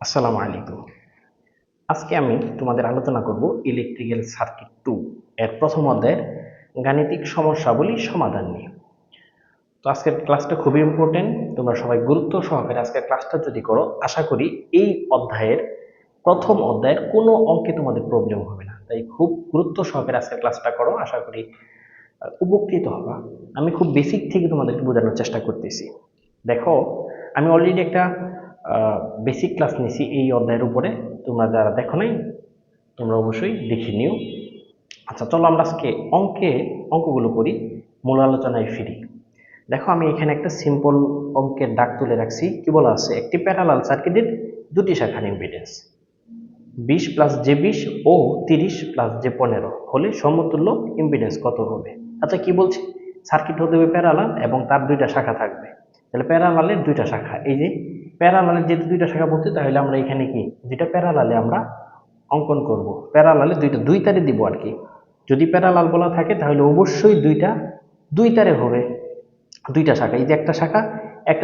আসসালামু আলাইকুম। আজকে আমি তোমাদের আলোচনা করব ইলেকট্রিক্যাল সার্কিট 2 এর প্রথম অধ্যায়ের গাণিতিক সমস্যাবলী সমাধান নিয়ে। তো আজকের ক্লাসটা খুবই ইম্পর্টেন্ট, তোমরা সবাই গুরুত্ব সহকারে আজকের ক্লাসটা যদি করো, আশা করি এই অধ্যায়ের প্রথম অধ্যায়ের কোনো অঙ্কে তোমাদের প্রবলেম হবে না। তাই খুব গুরুত্ব সহকারে আজকের ক্লাসটা করো, আশা করি উপকৃত হবা। আমি খুব বেসিক থেকে তোমাদেরকে বোঝানোর চেষ্টা করতেছি। দেখো, আমি অলরেডি একটা বেসিক ক্লাস নিয়েছি এই অধ্যায়ের উপরে। তোমরা যারা দেখো নাই, তোমরা অবশ্যই দেখে নিও। আচ্ছা, চলো আমরা আজকে অঙ্কগুলো করি, মূল আলোচনায় ফিরি। দেখো, আমি এখানে একটা সিম্পল অঙ্কের দাগ তুলে রাখছি। কি বলা আছে? একটি প্যারালাল সার্কিটের দুটি শাখার ইম্পিডেন্স 20 প্লাস জে 20 ও 30 প্লাস জে 15 হলে সমতুল্য ইম্পিডেন্স কত হবে? আচ্ছা, কি বলছি? সার্কিট হতে হবে প্যারালাল এবং তার দুইটা শাখা থাকবে। তাহলে প্যারালালের দুইটা শাখা, এই যে প্যারালালের যেহেতু দুইটা শাখা বলছি, তাহলে আমরা এখানে কি যেটা প্যারালালে আমরা অঙ্কন করব, প্যারালালে দুই তারে দিব আর কি। যদি প্যারালাল বলা থাকে তাহলে অবশ্যই দুই তারে হবে। দুইটা শাখা, এই যে একটা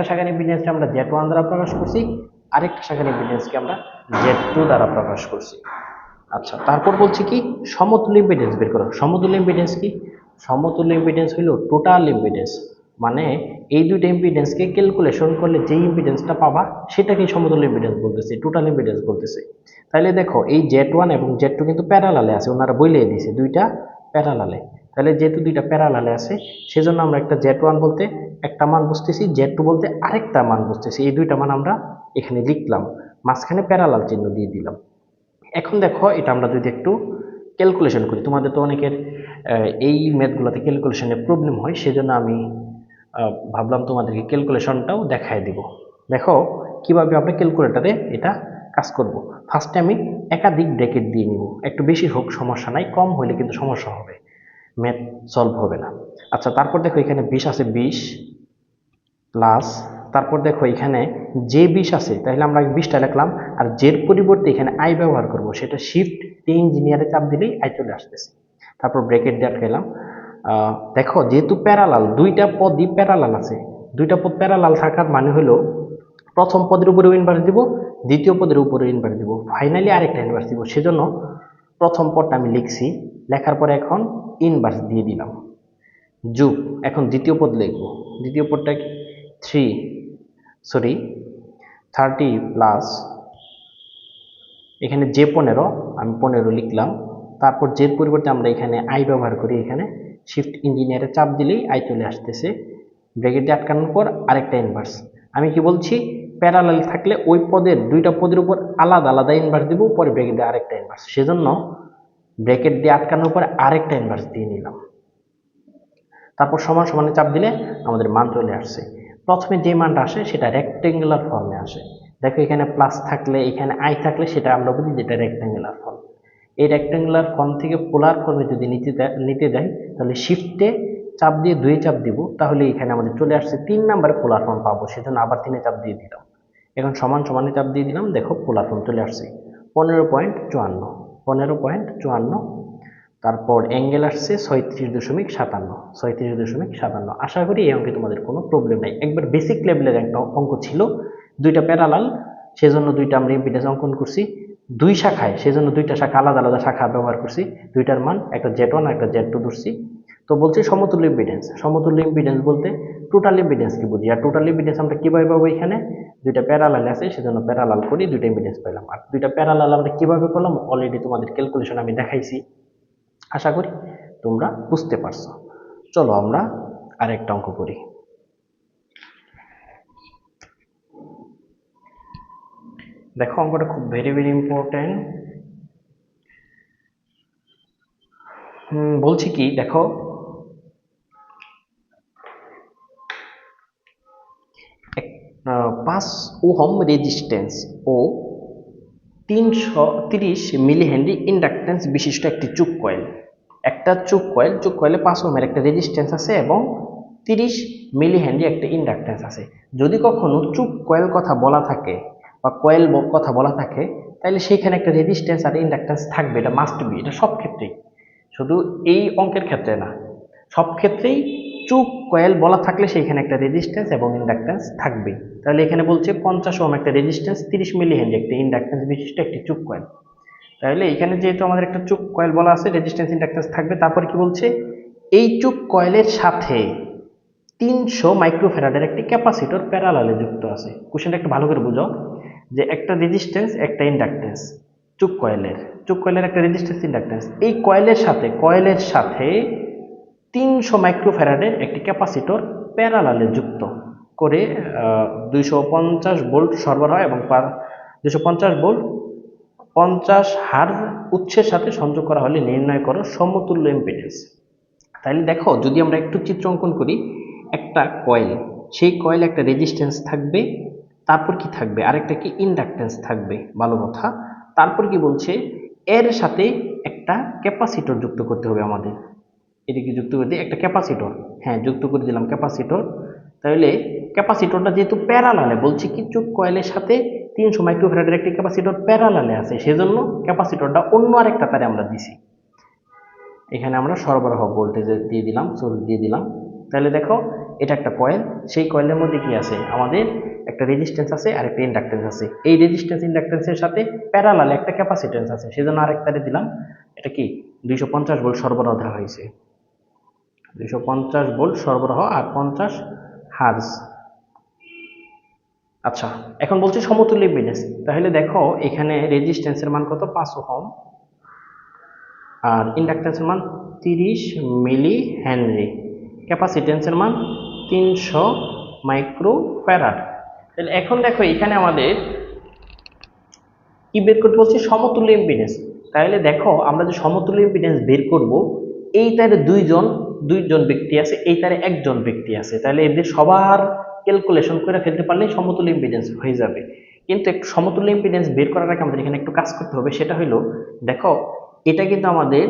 শাখার ইম্পিডেন্সকে আমরা Z1 দ্বারা প্রকাশ করছি, আরেকটা শাখার ইম্পিডেন্সকে আমরা Z2 দ্বারা প্রকাশ করছি। আচ্ছা, তারপর বলছি কি সমতুল্য ইম্পিডেন্স বের করো। সমতুল্য ইম্পিডেন্স কি? সমতুল্য ইম্পিডেন্স হলো টোটাল ইম্পিডেন্স। মানে এই দুইটা ইম্পিডেন্সকে ক্যালকুলেশন করলে যে ইম্পিডেন্সটা পাবা সেটাকেই সমতুল্য ইম্পিডেন্স বলতেছে, টোটাল ইম্পিডেন্স বলতেছে। তাহলে দেখো, এই Z1 এবং Z2 কিন্তু প্যারালালে আছে, ওনারা বইলিয়ে দিয়েছে দুইটা প্যারালালে। তাহলে যেহেতু দুইটা প্যারালালে আছে, সেজন্য আমরা একটা Z1 বলতে একটা মান বুঝতেছি, Z2 বলতে আরেকটা মান বুঝতেছি। এই দুইটা মান আমরা এখানে লিখলাম, মাঝখানে প্যারালাল চিহ্ন দিয়ে দিলাম। এখন দেখো, এটা আমরা যদি একটু ক্যালকুলেশন করি, তোমাদের তো অনেকের এই ম্যাথগুলোতে ক্যালকুলেশনের প্রবলেম হয়, সেজন্য আমি ভাবলাম তোমাদেরকে ক্যালকুলেশনটাও দেখায় দিব। দেখো কিভাবে আমরা ক্যালকুলেটারে এটা কাজ করব। ফার্স্টে আমি একাধিক ব্র্যাকেট দিয়ে নিব, একটু বেশি হোক সমস্যা নাই, কম হলে কিন্তু সমস্যা হবে, ম্যাথ সলভ হবে না। আচ্ছা, তারপর দেখো এখানে 20 আছে, 20 প্লাস, তারপর দেখো এখানে যে 20 আছে, তাহলে আমরা 20টা লিখলাম। আর জের পরিবর্তে এখানে আই ব্যবহার করব, সেটা শিফট ইঞ্জিনিয়ারে চাপ দিলেই আই চলে আসতেছে। তারপর ব্র্যাকেট দিয়ে আটকাইলাম। দেখো, যেহেতু প্যারালাল, দুইটা পদই প্যারালাল আছে, দুইটা পদ প্যারালাল থাকার মানে হলো প্রথম পদের উপরেও ইনভার্স দিব, দ্বিতীয় পদের উপরেও ইনভার্স দিব, ফাইনালি আরেকটা ইনভার্স দিব। সেজন্য প্রথম পদটা আমি লিখছি, লেখার পরে এখন ইনভার্স দিয়ে দিলাম, যোগ। এখন দ্বিতীয় পদ লিখব। দ্বিতীয় পদটা কি? 30 প্লাস, এখানে যে 15, আমি 15 লিখলাম। তারপর জের পরিবর্তে আমরা এখানে আই ব্যবহার করি, এখানে শিফট ইঞ্জিনিয়ারে চাপ দিলেই আই চলে আসতেছে। ব্র্যাকেটে আটকানোর পর আরেকটা ইনভার্স। আমি কি বলছি? প্যারালাল থাকলে ওই দুইটা পদের উপর আলাদা আলাদা ইনভার্স দিব, পরে ব্র্যাকেট দিয়ে আরেকটা ইনভার্স। সেজন্য ব্র্যাকেট দিয়ে আটকানোর পর আরেকটা ইনভার্স দিয়ে নিলাম। তারপর সমান সমানে চাপ দিলে আমাদের মান চলে আসছে। প্রথমে যে মানটা আসে সেটা রেক্টেঙ্গুলার ফর্মে আসে। দেখো, এখানে প্লাস থাকলে, এখানে আই থাকলে সেটা আমরা বুঝি যেটা রেক্টেঙ্গুলার ফর্ম। এই রেক্টেঙ্গুলার ফর্ম থেকে পোলার ফর্মে যদি নিতে যাই, তাহলে শিফটে চাপ দিয়ে 2 চাপ দিব, তাহলে এখানে আমাদের চলে আসছে 3 নাম্বারে পোলার ফর্ম পাবো। সেজন্য আবার 3 চাপ দিয়ে দিলাম। এখন সমান সমানে চাপ দিয়ে দিলাম, দেখো পোলার ফর্ম চলে আসছে 15.54। 15.54। তারপর অ্যাঙ্গেল আসছে 36.57। 36.57। আশা করি এই অঙ্কে তোমাদের কোনো প্রবলেম নাই। একবার বেসিক লেভেলের একটা অঙ্ক ছিল, দুইটা প্যারালাল, সেজন্য দুইটা আমরা ইম্পিডেন্স অঙ্কন করছি। দুই শাখায়, সেজন্য দুইটা শাখা আলাদা আলাদা শাখা ব্যবহার করছি। দুইটার মান একটা Z1 আর একটা Z2 ধরছি। তো বলছি সমতুল্য ইম্পিডেন্স। সমতুল্য ইম্পিডেন্স বলতে টোটাল ইম্পিডেন্স কি বুঝি, আর টোটাল ইম্পিডেন্স আমরা কিভাবে পাবো? এখানে দুইটা প্যারালাল আছে, সেজন্য প্যারালাল করি, দুইটা ইম্পিডেন্স পেলাম। আর দুইটা প্যারালাল আমরা কিভাবে করলাম অলরেডি তোমাদের ক্যালকুলেশন আমি দেখাইছি। আশা করি তোমরা বুঝতে পারছো। চলো আমরা আরেকটা অঙ্ক করি। দেখো, অঙ্কটা খুব ভেরি ভেরি ইম্পর্টেন্ট। বলছি কি, দেখো 5 ওহম রেজিস্ট্যান্স ও 330 মিলি হেনরি ইন্ডাকটেন্স বিশিষ্ট একটি চুক কয়েল। একটা চুক কয়েলে 5 ওহমের একটা রেজিস্ট্যান্স আছে এবং 30 মিলি হেনরি একটা ইন্ডাকটেন্স আছে। যদি কখনো চুক কয়েল কথা বলা থাকে বা কয়েল কথা বলা থাকে, তাহলে সেখানে একটা রেজিস্ট্যান্স আর ইন্ডাকটেন্স থাকবে, এটা মাস্ট বি, এটা সব ক্ষেত্রেই, শুধু এই অঙ্কের ক্ষেত্রে না, সব ক্ষেত্রেই চুক কয়েল বলা থাকলে সেখানে একটা রেজিস্ট্যান্স এবং ইন্ডাকট্যান্স থাকবে। তাহলে এখানে বলছে 50 ওহম একটা রেজিস্ট্যান্স, 30 মিলি হেনরি একটা ইন্ডাকট্যান্স বিশিষ্ট একটি চুক কয়েল। তাহলে এখানে যেহেতু আমাদের একটা চুক কয়েল বলা আছে, রেজিস্ট্যান্স ইন্ডাকট্যান্স থাকবে। তারপর কি বলছে, এই চুক কয়েলের সাথে 300 মাইক্রোফ্যারাডের একটি ক্যাপাসিটর প্যারালালে যুক্ত আছে। কোশ্চেনটা একটু ভালো করে বুঝো, যে একটা রেজিস্ট্যান্স একটা ইন্ডাকট্যান্স চুক কয়েলের একটা রেজিস্ট্যান্স ইন্ডাকট্যান্স, এই কয়েলের সাথে 300 মাইক্রোফ্যারাডের একটি ক্যাপাসিটর প্যারালালে যুক্ত করে 250 ভোল্ট সরবরাহ এবং 250 ভোল্ট 50 হার্জ উৎসের সাথে সংযোগ করা হলে নির্ণয় করো সমতুল্য ইম্পিডেন্স। তাহলে দেখো, যদি আমরা একটু চিত্র অঙ্কন করি, একটা কয়েল, সেই কয়েল একটা রেজিস্ট্যান্স থাকবে, তারপর কি থাকবে, আরেকটা কি ইন্ডাকট্যান্স থাকবে, ভালো কথা। তারপর কি বলছে, এর সাথে একটা ক্যাপাসিটর যুক্ত করতে হবে আমাদের। এদিকে যুক্ত করে দিই একটা ক্যাপাসিটর, হ্যাঁ যুক্ত করে দিলাম ক্যাপাসিটর। তাহলে ক্যাপাসিটরটা যেহেতু প্যারালালে, বলছি কি চুক কয়েলের সাথে 300 মাইক্রোফ্যারাডের একটি ক্যাপাসিটর প্যারালালে আছে, সেজন্য ক্যাপাসিটরটা অন্য আরেকটা তারে আমরা দিছি। এখানে আমরা সরবরাহ ভোল্টেজ দিয়ে দিলাম, সোর্স দিয়ে দিলাম। তাহলে দেখো, এটা একটা কয়েল, সেই কয়েলের মধ্যে কি আছে, আমাদের একটা রেজিস্ট্যান্স আছে আর একটা ইন্ডাকট্যান্স আছে। এই রেজিস্ট্যান্স ইন্ডাকট্যান্সের সাথে প্যারালালে একটা ক্যাপাসিট্যান্স আছে, সেজন্য আরেকটারে দিলাম। এটা কি 250 ভোল্ট সরবরাহ দেওয়া হয়েছে, 250 ভোল্ট সরবরাহ আর 50 হার্জ। আচ্ছা, এখন বলছি সমতুল্য ইম্পিডেন্স। তাহলে দেখো, এখানে রেজিস্ট্যান্সের মান কত, 5 ওহম, আর ইন্ডাকট্যান্সের মান 30 মিলি হেনরি, ক্যাপাসিট্যান্সের মান 300 মাইক্রোফ্যারাড। তাহলে এখন দেখো, এখানে আমাদের কি বের করতে বলছি, সমতুল্য ইম্পিডেন্স। তাহলে দেখো, আমরা যে সমতুল্য ইম্পিডেন্স বের করব, এই তারে দুইজন ব্যক্তি আছে, এই তারে একজন ব্যক্তি আছে, তাহলে এদের সবার ক্যালকুলেশন করে ফেলতে পারলেই সমতুল্য ইম্পিডেন্স হয়ে যাবে। কিন্তু একটু সমতুল্য ইম্পিডেন্স বের করার আগে আমাদের এখানে একটু কাজ করতে হবে, সেটা হলো, দেখো এটা কিন্তু আমাদের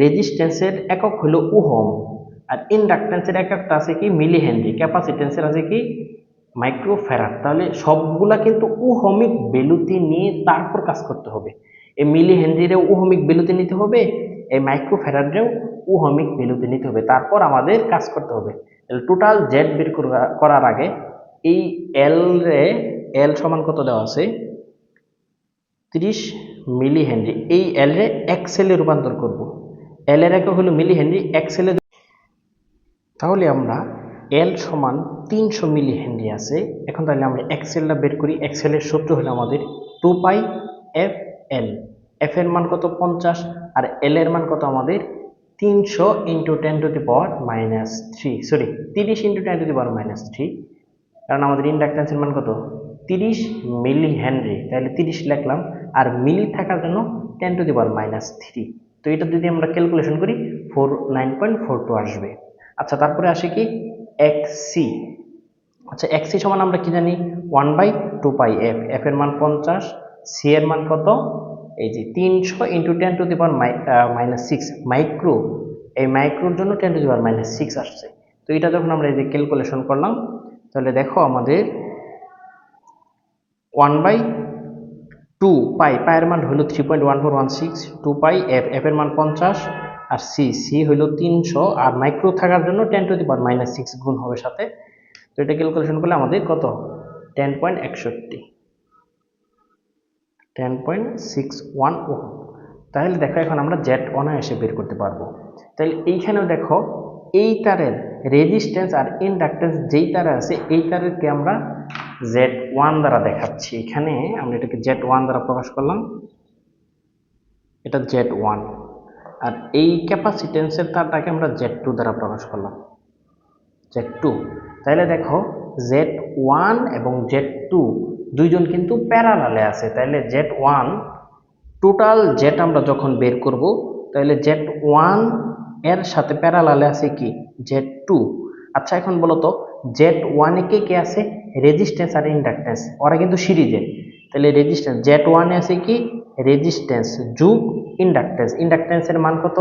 রেজিস্ট্যান্সের একক হলো ওহম, আর ইন্ডাকট্যান্সের এককটা আছে কি মিলি হেনরি, ক্যাপাসিট্যান্সের আছে কি মাইক্রোফ্যারাড। তাহলে সবগুলা কিন্তু ওহমিক ভ্যালুতে নিয়ে তারপর কাজ করতে হবে। এই মিলি হেনরিরেও ওহমিক ভ্যালুতে নিতে হবে, এই মাইক্রোফ্যারাডেও ওহমিক ভ্যালুতে নিতে হবে, তারপর আমাদের কাজ করতে হবে। টোটাল জেড বের করার আগে এই এল সমান কত দেওয়া আছে, 30 মিলি হেনরি, এই এল রে এক্সেলে রূপান্তর করব। এল এর একক হলো মিলি হেনরি, এক্সেলে তাহলে আমরা এল সমান 300 মিলি হেনরি আছে। এখন তাহলে আমরা এক্সেলটা বের করি। এক্সেলের সূত্র হলো আমাদের 2 পাই এফ এল, এফ এর মান কত 50, আর এল এর মান কত আমাদের 300 ইন্টু 10⁻³ সরি 30 ইন্টু 10⁻³, কারণ আমাদের ইন্ডাকট্যান্সের মান কত 30 মিলি হেনরি, তাহলে 30 লিখলাম, আর মিলি থাকার জন্য 10⁻³ তো এটা যদি আমরা ক্যালকুলেশন করি 9.42 আসবে। আচ্ছা, তারপরে আসে কি এক্সসি। আচ্ছা, এক্সসি সমান আমরা কি জানি 1/2 পাই এফ, এফ এর মান 50, সি এর মান কত, এই যে 300 ইন্টু 10⁻⁻6 মাইক্রো, এই মাইক্রোর জন্য 10⁻⁻6 আসছে। তো এটা যখন আমরা এই যে ক্যালকুলেশন করলাম, তাহলে দেখো আমাদের 1/2 পাই, পায়ের মান হলো 3.1416, 2 পাই এফ, এফ এর মান 50, আর সি হইল 300, আর মাইক্রো থাকার জন্য 10⁻⁻6 গুণ হবে সাথে। তো এটা ক্যালকুলেশন করলে আমাদের কত 10.61 ওহম। তাহলে দেখো, এখন আমরা জেড অনায়াসে বের করতে পারবো। তাহলে এইখানেও দেখো, এই তারের রেজিস্ট্যান্স আর ইন্ডাকট্যান্স যেই তারে আছে, এই তারেরকে আমরা Z1 দ্বারা দেখাচ্ছি। এখানে আমরা এটাকে Z1 দ্বারা প্রকাশ করলাম, এটা Z1, আর এই ক্যাপাসিটেন্সের তারটাকে আমরা Z2 দ্বারা প্রকাশ করলাম, Z2। তাহলে দেখো, Z1 এবং Z2 দুইজন কিন্তু প্যারালালে আছে। তাহলে Z1 টোটাল জেড আমরা যখন বের করব, তাহলে Z1 এর সাথে প্যারালালে আছে কি Z2। আচ্ছা, এখন বলো তো Z1 এ কে আছে, রেজিস্ট্যান্স আর ইন্ডাকট্যান্স, ওরা কিন্তু সিরিজে। তাহলে রেজিস্ট্যান্স Z1 এ আছে কি রেজিস্ট্যান্স যোগ ইন্ডাকট্যান্স, ইন্ডাকট্যান্সের মান কত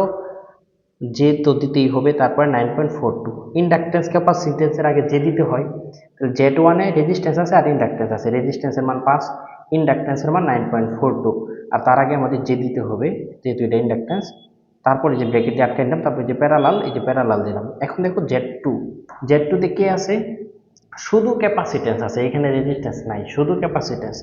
জে তো দিতেই হবে, তারপরে 9.42, ইন্ডাকট্যান্স ক্যাপাসিটেন্সের আগে জে দিতে হয়। তাহলে Z1 এ রেজিস্ট্যান্স আছে আর ইন্ডাকট্যান্স আছে, রেজিস্ট্যান্সের মান 5, ইন্ডাকট্যান্সের মান 9.42, আর তার আগে আমাদের জে দিতে হবে যেহেতু এটা ইন্ডাকট্যান্স। তারপরে যে ব্র্যাকেট দিয়ে আটকে নিলাম, তারপরে যে প্যারালাল, এই যে প্যারালাল দিলাম। এখন দেখো Z2 তে কে আছে? শুধু ক্যাপাসিটেন্স আছে, এখানে রেজিস্ট্যান্স নাই, শুধু ক্যাপাসিটেন্স।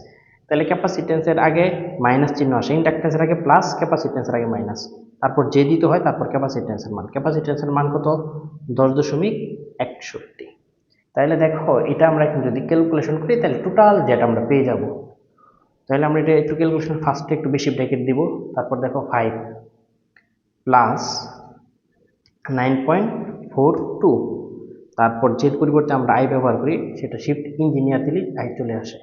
তাহলে ক্যাপাসিটেন্সের আগে মাইনাস চিহ্ন আসে, ইন্ডাকটেন্সের আগে প্লাস, ক্যাপাসিটেন্সের আগে মাইনাস, তারপর যে দিতে হয়, তারপর ক্যাপাসিটেন্সের মান। ক্যাপাসিটেন্সের মান কত? 10.61। তাহলে দেখো এটা আমরা এখন যদি ক্যালকুলেশন করি তাহলে টোটাল যেটা আমরা পেয়ে যাব। তাহলে আমরা এটা একটু ক্যালকুলেশন ফার্স্টে একটু বেশি ব্র্যাকেট দিব, তারপর দেখো 5 প্লাস 9.42, তারপর জেড পরিবর্তে আমরা আই ব্যবহার করি, সেটা শিফট ইঞ্জিনিয়ার দিলে আই চলে আসে,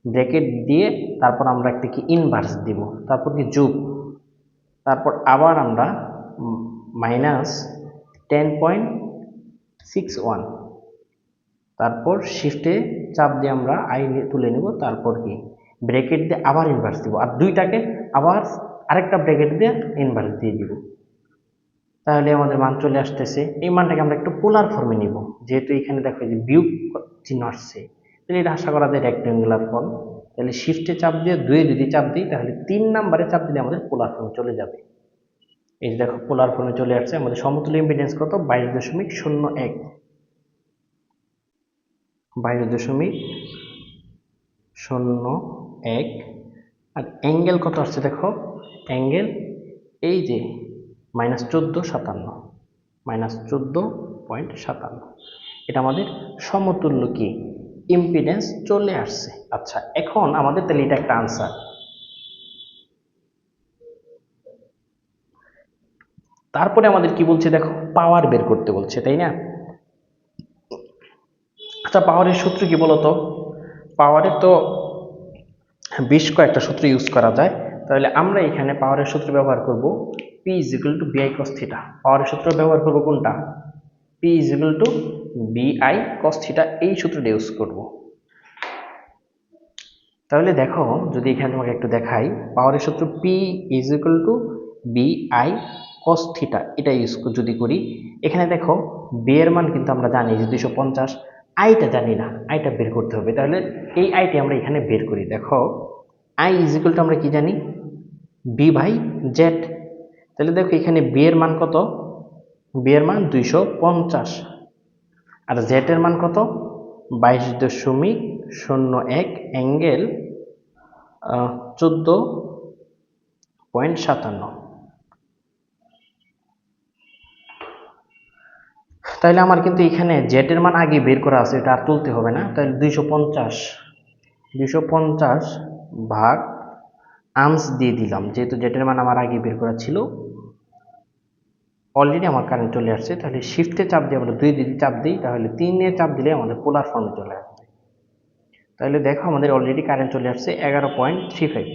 ব্র্যাকেট দিয়ে তারপর আমরা একটা কি ইনভার্স দিব, তারপর কি যোগ, তারপর আবার আমরা মাইনাস 10.61, তারপর শিফটে চাপ দিয়ে আমরা আই তুলে নেব, তারপর কি ব্র্যাকেট দিয়ে আবার ইনভার্স দিব, আর দুইটাকে আবার আরেকটা ব্র্যাকেট দিয়ে ইনভার্স দিয়ে দিব। তাহলে আমাদের মান চলে আসতেছে। এই মানটাকে আমরা একটু পোলার ফর্মে নিব, যেহেতু এখানে দেখো যে বিয়োগ চিহ্ন আসছে, তাহলে এটা আশা করা যায় রেক্ট্যাঙ্গুলার ফর্ম। তাহলে শিফটে চাপ দিয়ে 2 যদি চাপ দিই, তাহলে 3 নাম্বারে চাপ দিলে আমাদের পোলার ফর্মে চলে যাবে। এই যে দেখো পোলার ফর্মে চলে আসছে। আমাদের সমতুল্য ইম্পিডেন্স কত? 22.01, 22.01। আর অ্যাঙ্গেল কত আসছে দেখো, অ্যাঙ্গেল এই যে -14.57, -14.57। এটা আমাদের সমতুল্য কি ইম্পিডেন্স চলে আসছে। আচ্ছা, এখন আমাদের তাহলে এটা একটা আনসার। তারপরে আমাদের কি বলছে দেখো, পাওয়ার বের করতে বলছে, তাই না? আচ্ছা, পাওয়ারের সূত্র কি বলতো? পাওয়ারের তো বেশ কয়েকটা সূত্র ইউজ করা যায়। তাহলে আমরা এখানে পাওয়ারের সূত্র ব্যবহার করব P = BI cos θ। পাওয়ারের সূত্র ব্যবহার করব কোনটা? P = BI cos θ, এই সূত্রটা ইউজ করব। তাহলে দেখো, যদি এখানে তোমাকে একটু দেখাই, পাওয়ারের সূত্র P = BI cos θ, এটা ইউজ যদি করি, এখানে দেখো বি এর মান কিন্তু আমরা জানি যে 250, আইটা জানি না, আইটা বের করতে হবে। তাহলে এই আইটি আমরা এখানে বের করি। দেখো আই = আমরা কি জানি? B/Z। তাহলে দেখো এখানে বি এর মান কত? বি এর মান 250, আর জেড এর মান কত? 22.01, অ্যাঙ্গেল 14.57। তাহলে আমার কিন্তু এখানে জেড এর মান আগে বের করা আছে, এটা আর তুলতে হবে না। তাহলে 250 ভাগ আর্মস দিয়ে দিলাম, যেহেতু জেড এর মান আমার আগে বের করা ছিল, অলরেডি আমার কারেন্ট চলে আসছে। তাহলে শিফটে চাপ দিয়ে আমরা 2 যদি চাপ দিই, তাহলে 3 এ চাপ দিলে আমাদের পোলার ফর্মে চলে আসবে। তাহলে দেখো আমাদের অলরেডি কারেন্ট চলে আসছে 11.35।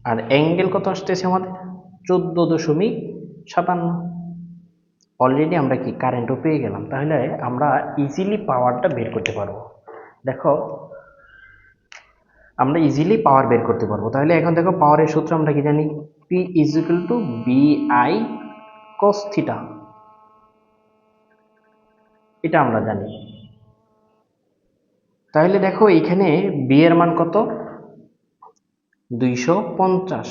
আর অ্যাঙ্গেল কত আসতেছে আমাদের? 14.57। অলরেডি আমরা কি কারেন্টও পেয়ে গেলাম। তাহলে আমরা ইজিলি পাওয়ারটা বের করতে পারবো। দেখো আমরা ইজিলি পাওয়ার বের করতে পারবো। তাহলে এখন দেখো পাওয়ারের সূত্র আমরা কি জানি? P = BI cos θ, এটা আমরা জানি। তাহলে দেখো এইখানে বি এর মান কত? 250,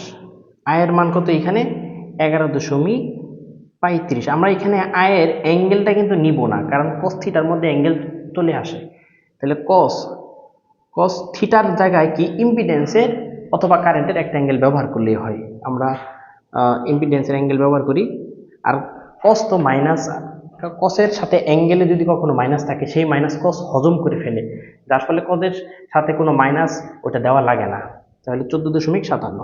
আয়ের মান কত? এখানে 11.35। আমরা এখানে আয়ের অ্যাঙ্গেলটা কিন্তু নিব না, কারণ cos θ র মধ্যে অ্যাঙ্গেল চলে আসে। তাহলে cos θ র জায়গায় কি ইম্পিডেন্সের অথবা কারেন্টের একটা অ্যাঙ্গেল ব্যবহার করলেই হয়। আমরা ইম্পিডেন্সের অ্যাঙ্গেল ব্যবহার করি। আর cos তো মাইনাস, কসের সাথে অ্যাঙ্গেলে যদি কখনো মাইনাস থাকে, সেই মাইনাস কস হজম করে ফেলে, যার ফলে কসের সাথে কোনো মাইনাস ওটা দেওয়া লাগে না। তাহলে 14.57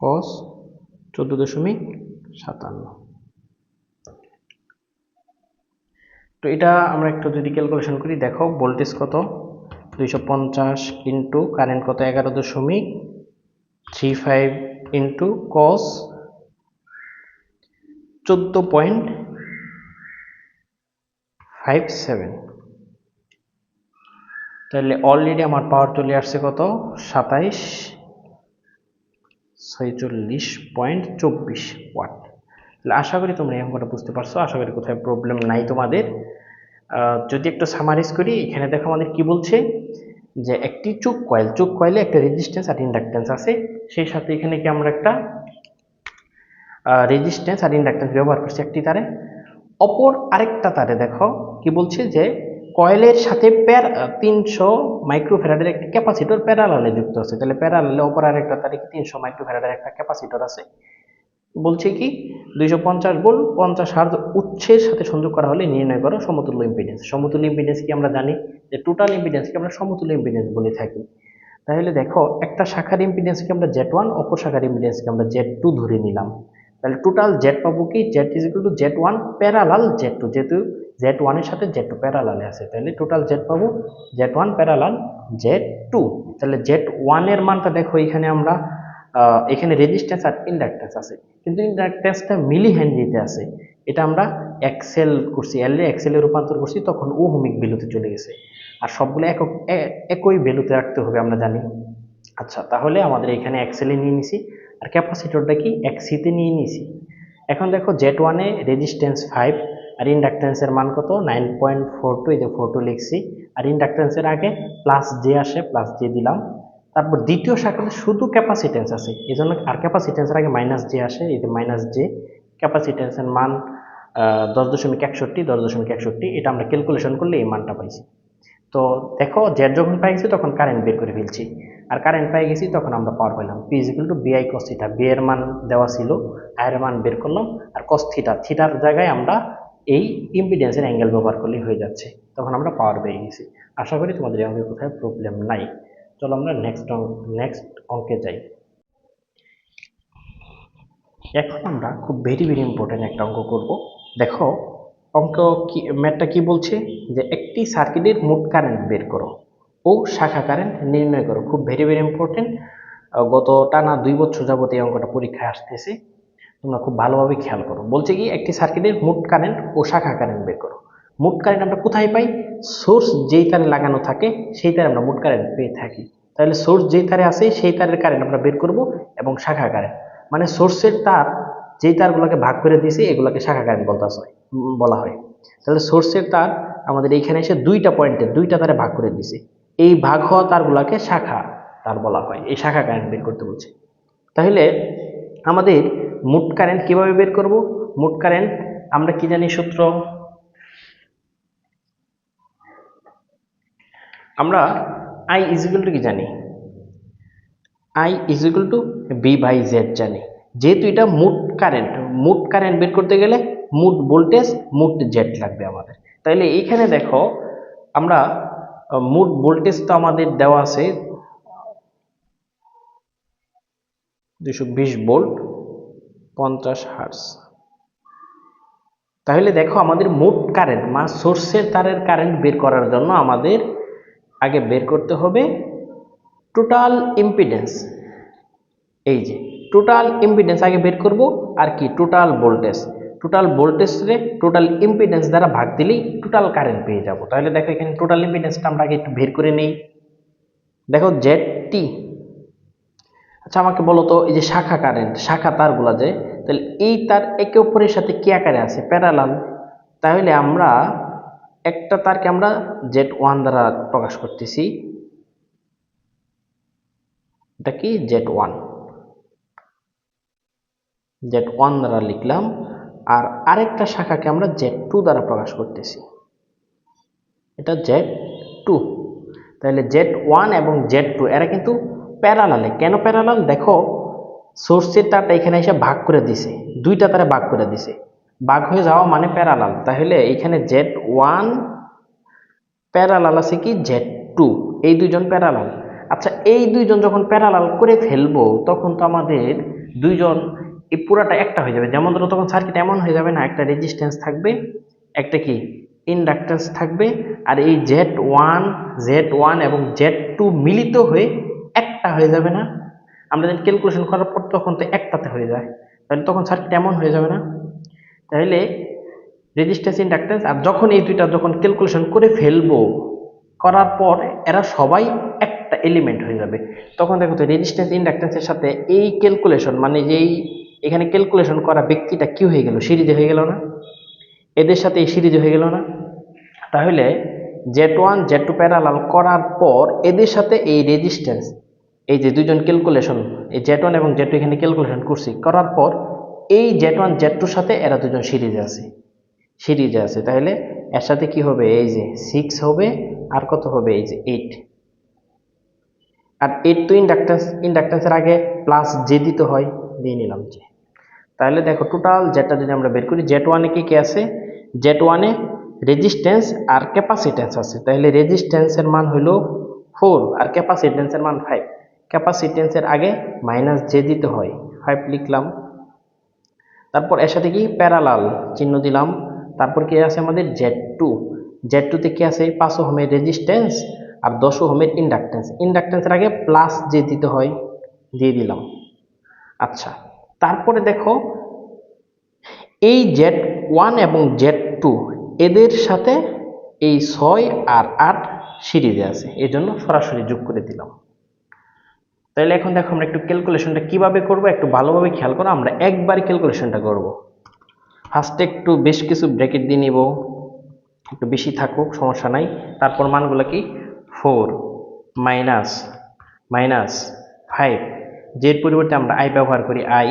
cos 14.57। তো এটা আমরা একটু যদি ক্যালকুলেশন করি, দেখো ভোল্টেজ কত? 250 ইন্টু কারেন্ট কত? 11.35 ইন্টু cos 14.57। তাহলে অলরেডি আমার পাওয়ার চলে আসছে কত? 46.24 ওয়াট। তাহলে আশা করি তোমরা এই অঙ্কটা বুঝতে পারছো, আশা করি কোথায় প্রবলেম নাই তোমাদের। যদি একটু সামারাইজ করি, এখানে দেখো আমাদের কি বলছে যে একটি চুক কয়েলে একটা রেজিস্ট্যান্স আর ইন্ডাকট্যান্স আছে, সেই সাথে এখানে কি আমরা একটা রেজিস্ট্যান্স আর ইন্ডাকট্যান্স ব্যবহার করছি একটি তারে। অপর আরেকটা তারে দেখো কি বলছে যে কয়েলের সাথে 300 মাইক্রোফ্যারাডের একটা ক্যাপাসিটর প্যারালালে যুক্ত আছে। তাহলে প্যারালালে অপর আরেকটা তারে 300 মাইক্রোফ্যারাডের একটা ক্যাপাসিটর আছে। বলছে কি 250 ভোল্ট 50 হার্জ উৎসের সাথে সংযোগ করা হলে নির্ণয় করো সমতুল্য ইম্পিডেন্স। সমতুল্য ইম্পিডেন্স কি আমরা জানি যে টোটাল ইম্পিডেন্সকে আমরা সমতুল্য ইম্পিডেন্স বলে থাকি। তাহলে দেখো একটা শাখার ইম্পিডেন্সকে আমরা Z1, অপর শাখার ইম্পিডেন্সকে আমরা Z2 ধরে নিলাম। তাহলে টোটাল জেড পাবো কি Z=Z1 প্যারালাল Z2, যেহেতু Z1 এর সাথে Z2 প্যারালালে আছে, তাহলে টোটাল জেড পাবো Z1 প্যারালাল Z2। তাহলে Z1 এর মানটা দেখো এখানে আমরা এখানে রেজিস্ট্যান্স আর ইন্ডাকট্যান্স আছে, কিন্তু ইন্ডাকট্যান্সটা মিলি হেনরিতে আছে। এটা আমরা এক্সেল করছি, এক্সেলে রূপান্তর করছি, তখন ওহমিক ভ্যালুতে চলে গেছে। আর সবগুলো একই ভ্যালুতে রাখতে হবে আমরা জানি। আচ্ছা, তাহলে আমাদের এখানে এক্সেলে নিয়ে নিছি, আর ক্যাপাসিটরটা কি এক্সিতে নিয়ে নিছি। এখন দেখো Z1 এ রেজিস্ট্যান্স 5 আর ইন্ডাকট্যান্সের মান কত 9.42, এই যে 42 লিখছি। আর ইন্ডাকট্যান্সের আগে প্লাস জে আসে, প্লাস জে দিলাম। তারপর দ্বিতীয় শাখাতে শুধু ক্যাপাসিট্যান্স আছে, এই জন্য আর ক্যাপাসিট্যান্সের আগে মাইনাস জে আসে, এই যে মাইনাস জে। ক্যাপাসিট্যান্সের মান 10.61, এটা আমরা ক্যালকুলেশন করলে এই মানটা পাইছি। তো দেখো জেড যখন পাই গেছি তখন কারেন্ট বের করে ফেলছি, আর কারেন্ট পাই গেছি তখন আমরা পাওয়ার পেলাম P=BI cos থিটা। বি এর মান দেওয়া ছিল, আই এর মান বের করলাম, আর cos থিটার জায়গায় আমরা এই ইম্পিডেন্সের অ্যাঙ্গেল ব্যবহার করলেই হয়ে যাচ্ছে, তখন আমরা পাওয়ার পেয়ে গেছি। আশা করি তোমাদের এই অঙ্কে কোথায় প্রবলেম নাই। চলো আমরা নেক্সট অঙ্কে যাই। এখন আমরা খুব ভেরি ইম্পর্টেন্ট একটা অঙ্ক করব। দেখো অঙ্ক কি, ম্যাথটা কি বলছে যে একটি সার্কিটের মোট কারেন্ট বের করো ও শাখা কারেন্ট নির্ণয় করো। খুব ভেরি ইম্পর্টেন্ট, গত টানা 2 বছর যাবত এই অঙ্কটা পরীক্ষায় আসতেছে, তোমরা খুব ভালোভাবে খেয়াল করো। বলছে কি একটি সার্কিটের মোট কারেন্ট ও শাখা কারেন্ট বের করো। মোট কারেন্ট আমরা কোথায় পাই? সোর্স যেই তারে লাগানো থাকে সেই তারে আমরা মোট কারেন্ট পেয়ে থাকি। তাহলে সোর্স যেই তারে আছে সেই তারের কারেন্ট আমরা বের করব, এবং শাখা কারেন্ট মানে সোর্সের তার যেই তারগুলোকে ভাগ করে দিয়েছি এগুলোকে শাখা কারেন্ট বলা হয়। তাহলে সোর্সের তার আমাদের এইখানে এসে দুইটা পয়েন্টে দুইটা তারে ভাগ করে দিয়েছি, এই ভাগ হওয়া তারগুলোকে শাখা তার বলা হয়। এই শাখা কারেন্ট বের করতে বলছে। তাহলে আমাদের মোট কারেন্ট কিভাবে বের করব? মোট কারেন্ট আমরা কি জানি সূত্র? আমরা I ইকুয়াল টু কি জানি? I ইকুয়াল টু V/Z জানি। যেহেতু এটা মোট কারেন্ট বের করতে গেলে মোট ভোল্টেজ মোট জেড লাগবে আমাদের। তাহলে এইখানে দেখো আমরা মোট ভোল্টেজ তো আমাদের দেওয়া আছে 220 ভোল্ট 50 হার্জ। তাহলে দেখো আমাদের মোট কারেন্ট সোর্সের তারের কারেন্ট বের করার জন্য আমাদের আগে বের করতে হবে টোটাল ইম্পিডেন্স। এই যে টোটাল ইম্পিডেন্স আগে বের করব, আর কি টোটাল ভোল্টেজরে টোটাল ইম্পিডেন্স দ্বারা ভাগ দিলেই টোটাল কারেন্ট পেয়ে যাব। তাহলে দেখো এখানে টোটাল ইম্পিডেন্সটা আমরা আগে একটু বের করে নেই। দেখো ZT। আচ্ছা আমাকে বলো তো এই যে শাখা তারগুলা যে, তাহলে এই তার একে অপরের সাথে কি আকারে আছে? প্যারালাল। তাহলে আমরা একটা তারকে আমরা Z1 দ্বারা প্রকাশ করতেছি, এটা কি Z1 দ্বারা লিখলাম, আর আরেকটা শাখাকে আমরা Z2 দ্বারা প্রকাশ করতেছি, এটা Z2। তাহলে Z1 এবং Z2 এরা কিন্তু প্যারালালে। কেন প্যারালাল? দেখো সোর্সের তারটা এখানে এসে ভাগ করে দিছে, দুইটা তারে ভাগ করে দিছে, ভাগ হয়ে যাওয়া মানে প্যারালাল। তাহলে এখানে Z1 প্যারালাল আছে কি Z2, এই দুইজন প্যারালাল। আচ্ছা এই দুইজন যখন প্যারালাল করে ফেলবো তখন তো আমাদের দুইজন এই পুরাটা একটা হয়ে যাবে। যেমন ধরো তখন সার্কিট এমন হয়ে যাবে না, একটা রেজিস্ট্যান্স থাকবে, একটা কি ইন্ডাকট্যান্স থাকবে, আর এই Z1 এবং Z2 মিলিত হয়ে একটা হয়ে যাবে না? আমরা যদি ক্যালকুলেশন করার পর তখন তো একটাতে হয়ে যায়, তাহলে তখন সার্কিট এমন হয়ে যাবে না? তাহলে রেজিস্ট্যান্স ইন্ডাকট্যান্স, আর যখন এই দুইটা যখন ক্যালকুলেশন করে ফেলবো করার পর এরা সবাই একটা এলিমেন্ট হয়ে যাবে। তখন দেখো তো রেজিস্ট্যান্স ইন্ডাকট্যান্সের সাথে এই ক্যালকুলেশন মানে যেই এখানে ক্যালকুলেশন করা ব্যক্তিটা কি হয়ে গেল, সিরিজে হয়ে গেল না, এদের সাথে এই সিরিজে হয়ে গেল না। তাহলে Z1 Z2 প্যারালাল করার পর এদের সাথে এই রেজিস্ট্যান্স, এই যে দুইজন ক্যালকুলেশন, এই Z1 এবং Z2 এখানে ক্যালকুলেশন করছি, করার পর এই Z1 Z2 সাথে এরা দুজন সিরিজে আছে। তাহলে এর সাথে কি হবে, এই যে 6 হবে, আর কত হবে, এই যে 8। আর 8 তো ইন্ডাকট্যান্সের আগে প্লাস জে দিতে হয়, দিয়ে নিলাম যে। তাহলে দেখো টোটাল যেটা যদি আমরা বের করি, Z1 এ কি আছে, Z1 এ রেজিস্ট্যান্স আর ক্যাপাসিট্যান্স আছে। তাহলে রেজিস্ট্যান্সের মান হলো 4 আর ক্যাপাসিট্যান্সের মান 5। ক্যাপাসিট্যান্সের আগে মাইনাস জে দিতে হয়, 5 লিখলাম। তারপর এর সাথে কি প্যারালাল চিহ্ন দিলাম। তারপর কি আছে আমাদের Z2 তে কি আছে, 5 ওহমের রেজিস্ট্যান্স আর 10 ওহমের ইন্ডাকট্যান্সের আগে প্লাস জে দিতে হয়, দিয়ে দিলাম। আচ্ছা, তারপরে দেখো এই Z1 এবং Z2 এদের সাথে এই 6 আর 8 সিরিজে আছে, এই জন্য সরাসরি যোগ করে দিলাম। তাহলে এখন দেখো আমরা একটু ক্যালকুলেশনটা কিভাবে করব, একটু ভালোভাবে খেয়াল করো। আমরা একবার ক্যালকুলেশনটা করব। ফার্স্টে একটু বেশ কিছু ব্র্যাকেট দিয়ে নিব, একটু বেশি থাকুক সমস্যা নাই। তারপর মানগুলো কি, 4 মাইনাস 5, যের পরিবর্তে আমরা আই ব্যবহার করি আই,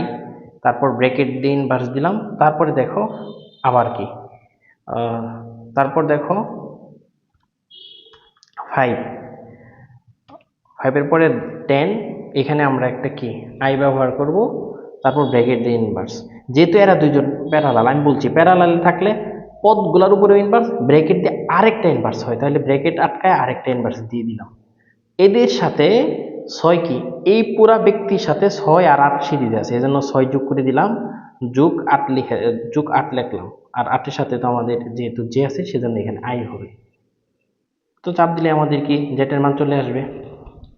তারপর ব্র্যাকেট দিয়ে ইনভার্স দিলাম। তারপরে দেখো আবার কি, তারপর দেখো 5 এর পরে 10, এখানে আমরা একটা কি আই ব্যবহার করব, তারপর ব্র্যাকেট দিয়ে ইনভার্স। যেহেতু এরা দুইজন প্যারালাল, আমি বলছি প্যারালাল থাকলে পদগুলোর উপরে ইনভার্স, ব্র্যাকেট দিয়ে আরেকটা ইনভার্স হয়, তাহলে ব্র্যাকেট আটকায় আরেকটা ইনভার্স দিয়ে দিলাম। এদের সাথে 6 কি, এই পুরা ব্যক্তির সাথে 6 আর 8 সিরিজ আছে, এজন্য 6 যোগ করে দিলাম, যোগ 8 লিখলাম। আর 8 এর সাথে তো আমাদের যেহেতু জে আছে সেজন্য এখানে আই হবে। তো চাপ দিলে আমাদের কি জেটের মান চলে আসবে।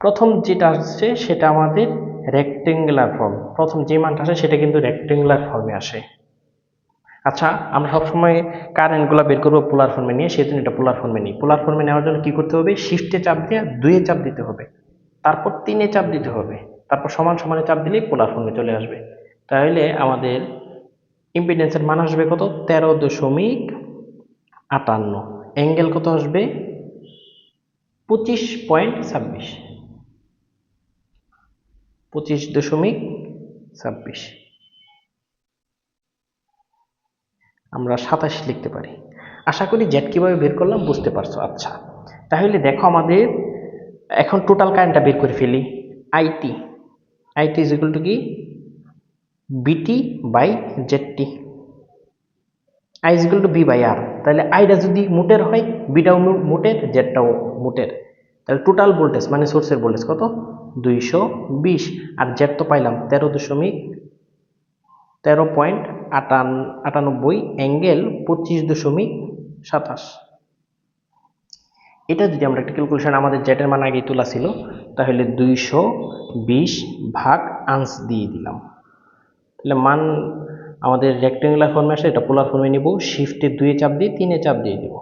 প্রথম যেটা আসছে সেটা আমাদের রেক্টেঙ্গুলার ফর্ম, প্রথম যে মানটা আসে সেটা কিন্তু রেক্টেঙ্গুলার ফর্মে আসে। আচ্ছা, আমরা সবসময় কারেন্টগুলো বের করবো পোলার ফর্মে নিয়ে, সেজন্য এটা পোলার ফর্মে নিই। পোলার ফর্মে নেওয়ার জন্য কি করতে হবে, শিফটে চাপ দিয়ে 2 এ চাপ দিতে হবে, তারপর 3 এ চাপ দিতে হবে, তারপর সমান সমানে চাপ দিলেই পোলার ফর্মে চলে আসবে। তাহলে আমাদের ইম্পিডেন্সের মান আসবে কত, 13.58। অ্যাঙ্গেল কত আসবে, 25.26, 25.26। আমরা 27 লিখতে পারি। আশা করি জেড কিভাবে বের করলাম বুঝতে পারছো। আচ্ছা, তাহলে দেখো আমাদের এখন টোটাল কারেন্টটা বের করে ফেলি। আইটি ইজ ইকুয়াল টু কি, BT by ZT, I is equal to B by R. তাহলে আইটা যদি মোটের হয়, বিটাও মোটের, জেডটাও মোটের, তাহলে টোটাল ভোল্টেজ মানে সোর্সের ভোল্টেজ কত, 220। আর জেড তো পাইলাম 13.98, অ্যাঙ্গেল 25.27। এটা যদি আমরা একটা ক্যালকুলেশন, আমাদের জেটের মান আগেই তোলা ছিল, তাহলে 220 ভাগ আনস দিয়ে দিলাম। তাহলে মান আমাদের রেক্টেঙ্গুলার ফর্মে আসে, এটা পোলার ফর্মে নিব, শিফটে 2 এ চাপ দিয়ে 3 এ চাপ দিয়ে দিব,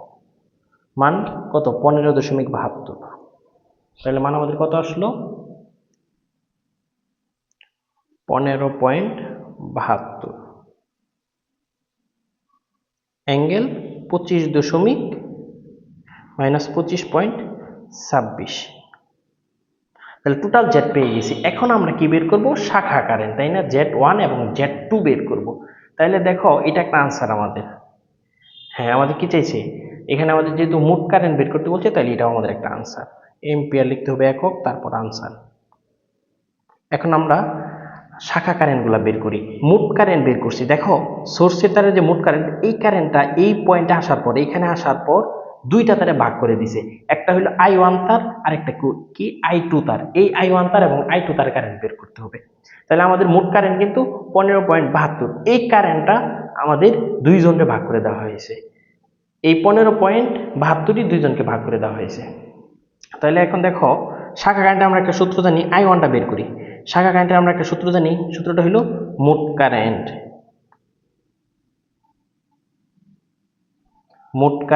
মান কত, 15.72। তাহলে মান আমাদের কত আসলো, 15.72, অ্যাঙ্গেল 25.26। তাহলে টোটাল জেড পেয়ে গেছি। এখন আমরা কি বের করব, শাখা কারেন্ট, তাই না, Z1 এবং Z2 বের করব। তাহলে দেখো এটা একটা আনসার আমাদের। হ্যাঁ, আমাদের কি চাইছে, এখানে আমাদের যেহেতু মোট কারেন্ট বের করতে বলছে, তাহলে এটাও আমাদের একটা আনসার। এম্পিয়ার লিখতে হবে একক, তারপর আনসার। এখন আমরা শাখা কারেন্টগুলো বের করি। মোট কারেন্ট বের করছি, দেখো সোর্সের তারে যে মোট কারেন্ট, এই কারেন্টটা এই পয়েন্টে আসার পর, এখানে আসার পর দুইটা তারে ভাগ করে দিছে, একটা হলো I1 তার আর একটা কি I2 তার। এই I1 তার এবং I2 তার কারেন্ট বের করতে হবে। তাহলে আমাদের মোট কারেন্ট কিন্তু 15.72। এই কারেন্টটা আমাদের দুইজনকে ভাগ করে দেওয়া হয়েছে, এই 15.72ই দুইজনকে ভাগ করে দেওয়া হয়েছে। তাহলে এখন দেখো শাখা কারেন্টে আমরা একটা সূত্র জানি, I1টা বের করি। শাখা কারেন্টে আমরা একটা সূত্র জানি, সূত্রটা হলো মোট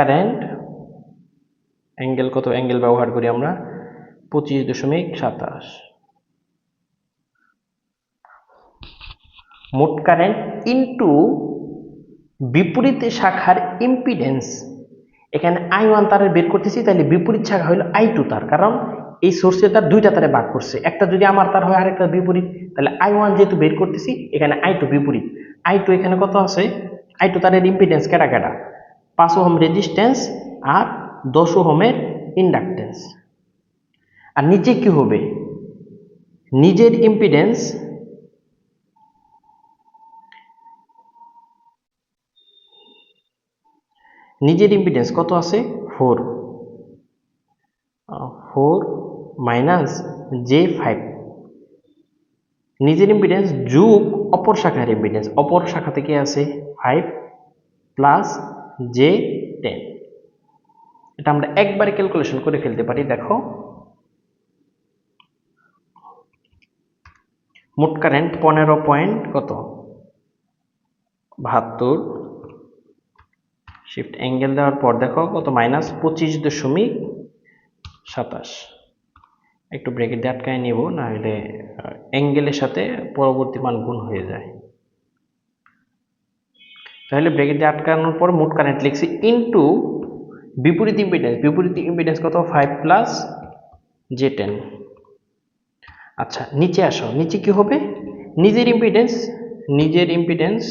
কারেন্ট অ্যাঙ্গেল কত, অ্যাঙ্গেল ব্যবহার করি আমরা 25.27। মোট কারেন্ট ইনটু বিপরীত শাখার ইম্পিডেন্স। এখানে I1 তারের বের করতেছি, তাহলে বিপরীত শাখা হলো I2 তার, কারণ এই সোর্সের তার দুইটা তারে ভাগ করছে, একটা যদি আমার তার হয় আরেকটা বিপরীত, তাহলে I1 যেহেতু বের করতেছি এখানে I2 বিপরীত। I2 এখানে কত আছে, I2 তারের ইম্পিডেন্স কেটা কেটা, 5 ওহম রেজিস্ট্যান্স আর 10 ওহমের ইন্ডাকটেন্স। আর নিচে কি হবে, নিজের ইম্পিডেন্স, নিজের ইম্পিডেন্স কত আছে 4 মাইনাস J5, নিজের ইম্পিডেন্স যোগ অপর শাখার ইম্পিডেন্স, অপর শাখা থেকে আছে 5 প্লাস J10। এটা আমরা একবারে ক্যালকুলেশন করে ফেলতে পারি। দেখো মোট কারেন্ট 15 পয়েন্ট কত 72, শিফট অ্যাঙ্গেল দেওয়ার পর দেখো কত মাইনাস 25.27। একটু ব্রেকেট দিয়ে আটকায় নিব, না হলে অ্যাঙ্গেলের সাথে পরবর্তী মান গুণ হয়ে যায়। তাহলে ব্রেকেট দিয়ে আটকানোর পর মোট কারেন্ট লিখছি ইনটু বিপরীত ইম্পিডেন্স, বিপরীত ইম্পিডেন্স কত 5 প্লাস J10। আচ্ছা নিচে আসো, নিচে কি হবে, নিজের ইম্পিডেন্স, নিজের ইম্পিডেন্স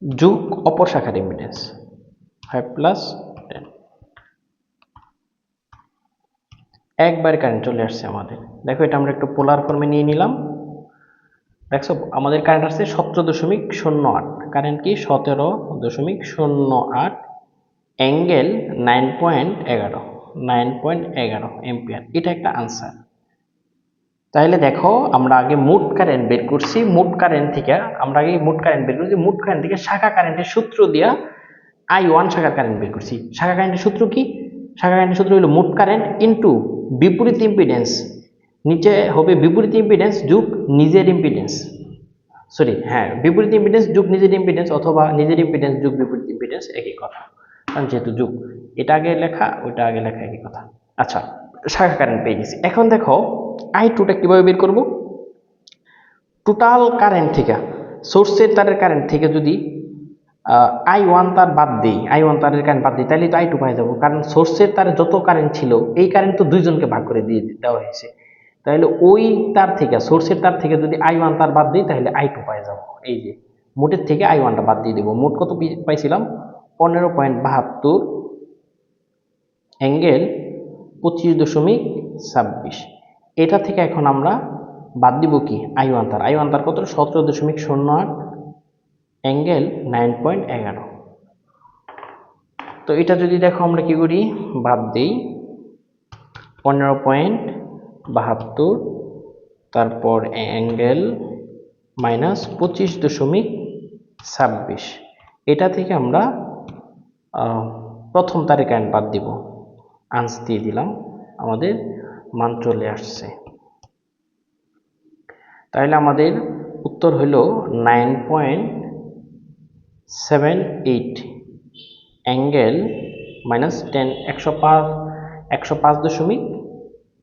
যোগ অপর শাখার ইম্পিডেন্স 5 প্লাস 10। একবার কারেন্ট চলে আসছে আমাদের। দেখো এটা আমরা একটু পোলার ফর্মে নিয়ে নিলাম। দেখছো আমাদের কারেন্ট আসছে 17.08, কারেন্ট কি 17.08, অ্যাঙ্গেল 9.11 এম্পিয়ার। এটা একটা আনসার। তাহলে দেখো আমরা আগে মোট কারেন্ট বের করছি, মোট কারেন্ট থেকে আমরা আগে মোট কারেন্ট বের করছি, মোট কারেন্ট থেকে শাখা কারেন্টের সূত্র দিয়া I1 শাখার কারেন্ট বের করছি। শাখা কারেন্টের সূত্র কি, শাখা কারেন্টের সূত্র হলো মোট কারেন্ট ইনটু বিপরীত ইম্পিডেন্স, নিচে হবে বিপরীত ইম্পিডেন্স যোগ নিজের ইম্পিডেন্স, সরি হ্যাঁ বিপরীত ইম্পিডেন্স যোগ নিজের ইম্পিডেন্স, অথবা নিজের ইম্পিডেন্স যোগ বিপরীত ইম্পিডেন্স, একই কথা, কারণ যেহেতু যোগ, এটা আগে লেখা ওইটা আগে লেখা একই কথা। আচ্ছা শাখা কারেন্ট পেয়ে গেছি। এখন দেখো I2টা কিভাবে বের করব, টোটাল কারেন্ট থেকে, সোর্সের তারের কারেন্ট থেকে যদি I1 তার বাদ দিই, I1 তারের কারেন্ট বাদ দিই, তাহলে তো I2 পাই যাবো, কারণ সোর্সের তারে যত কারেন্ট ছিল এই কারেন্ট তো দুইজনকে ভাগ করে দিয়ে দেওয়া হয়েছে। তাহলে ওই তার থেকে, সোর্সের তার থেকে যদি I1 তার বাদ দিই তাহলে I2 পাই যাবো। এই যে মোটের থেকে I1টা বাদ দিয়ে দেবো, মোট কত পাইছিলাম 15.72, অ্যাঙ্গেল 25.26। এটা থেকে এখন আমরা বাদ দিব কি I1 তার, I1 তার কত 17.08, অ্যাঙ্গেল 9.11। তো এটা যদি দেখো আমরা কি করি, বাদ দিই 15.72, তারপর অ্যাঙ্গেল মাইনাস 25.26, এটা থেকে আমরা প্রথম তারে কারেন্ট বাদ দিব, আনস দিয়ে দিলাম, আমাদের মান চলে আসছে। তাহলে আমাদের উত্তর হইল 9.78, অ্যাঙ্গেল মাইনাস 10, 105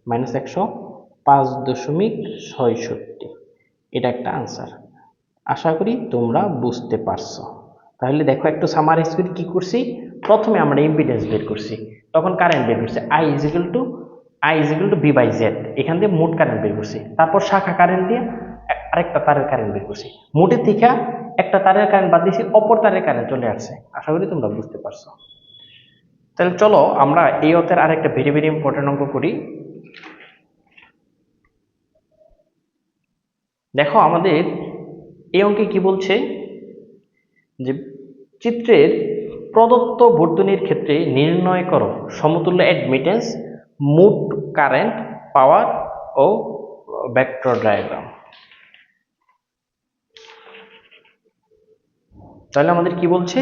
মাইনাস 105.67। এটা একটা আনসার। আশা করি তোমরা বুঝতে পারছো। তাহলে দেখো একটু সামারাইজ করে কি করছি, প্রথমে আমরা ইম্পিডেন্স বের করছি, তখন কারেন্ট বের করছি I is equal two V/Z, এখান দিয়ে মোট কারেন্ট বের করছি, তারপর শাখা কারেন্ট দিয়ে আরেকটা তারের কারেন্ট বের করছি, মোটের থেকে একটা তারের কারেন্ট বাদ দিয়েছি, অপর তারের কারেন্ট চলে আসছে। আশা করি তোমরা বুঝতে পারছো। তাহলে চলো আমরা এই অধ্যায়ের আরেকটা ভেরি ভেরি ইম্পর্টেন্ট অঙ্ক করি। দেখো আমাদের এই অঙ্কে কি বলছে, যে চিত্রের প্রদত্ত বর্তনীর ক্ষেত্রে নির্ণয় করো সমতুল্য অ্যাডমিটেন্স, মোট কারেন্ট, পাওয়ার ও ভেক্টর ডায়াগ্রাম। তাহলে আমাদের কি বলছে,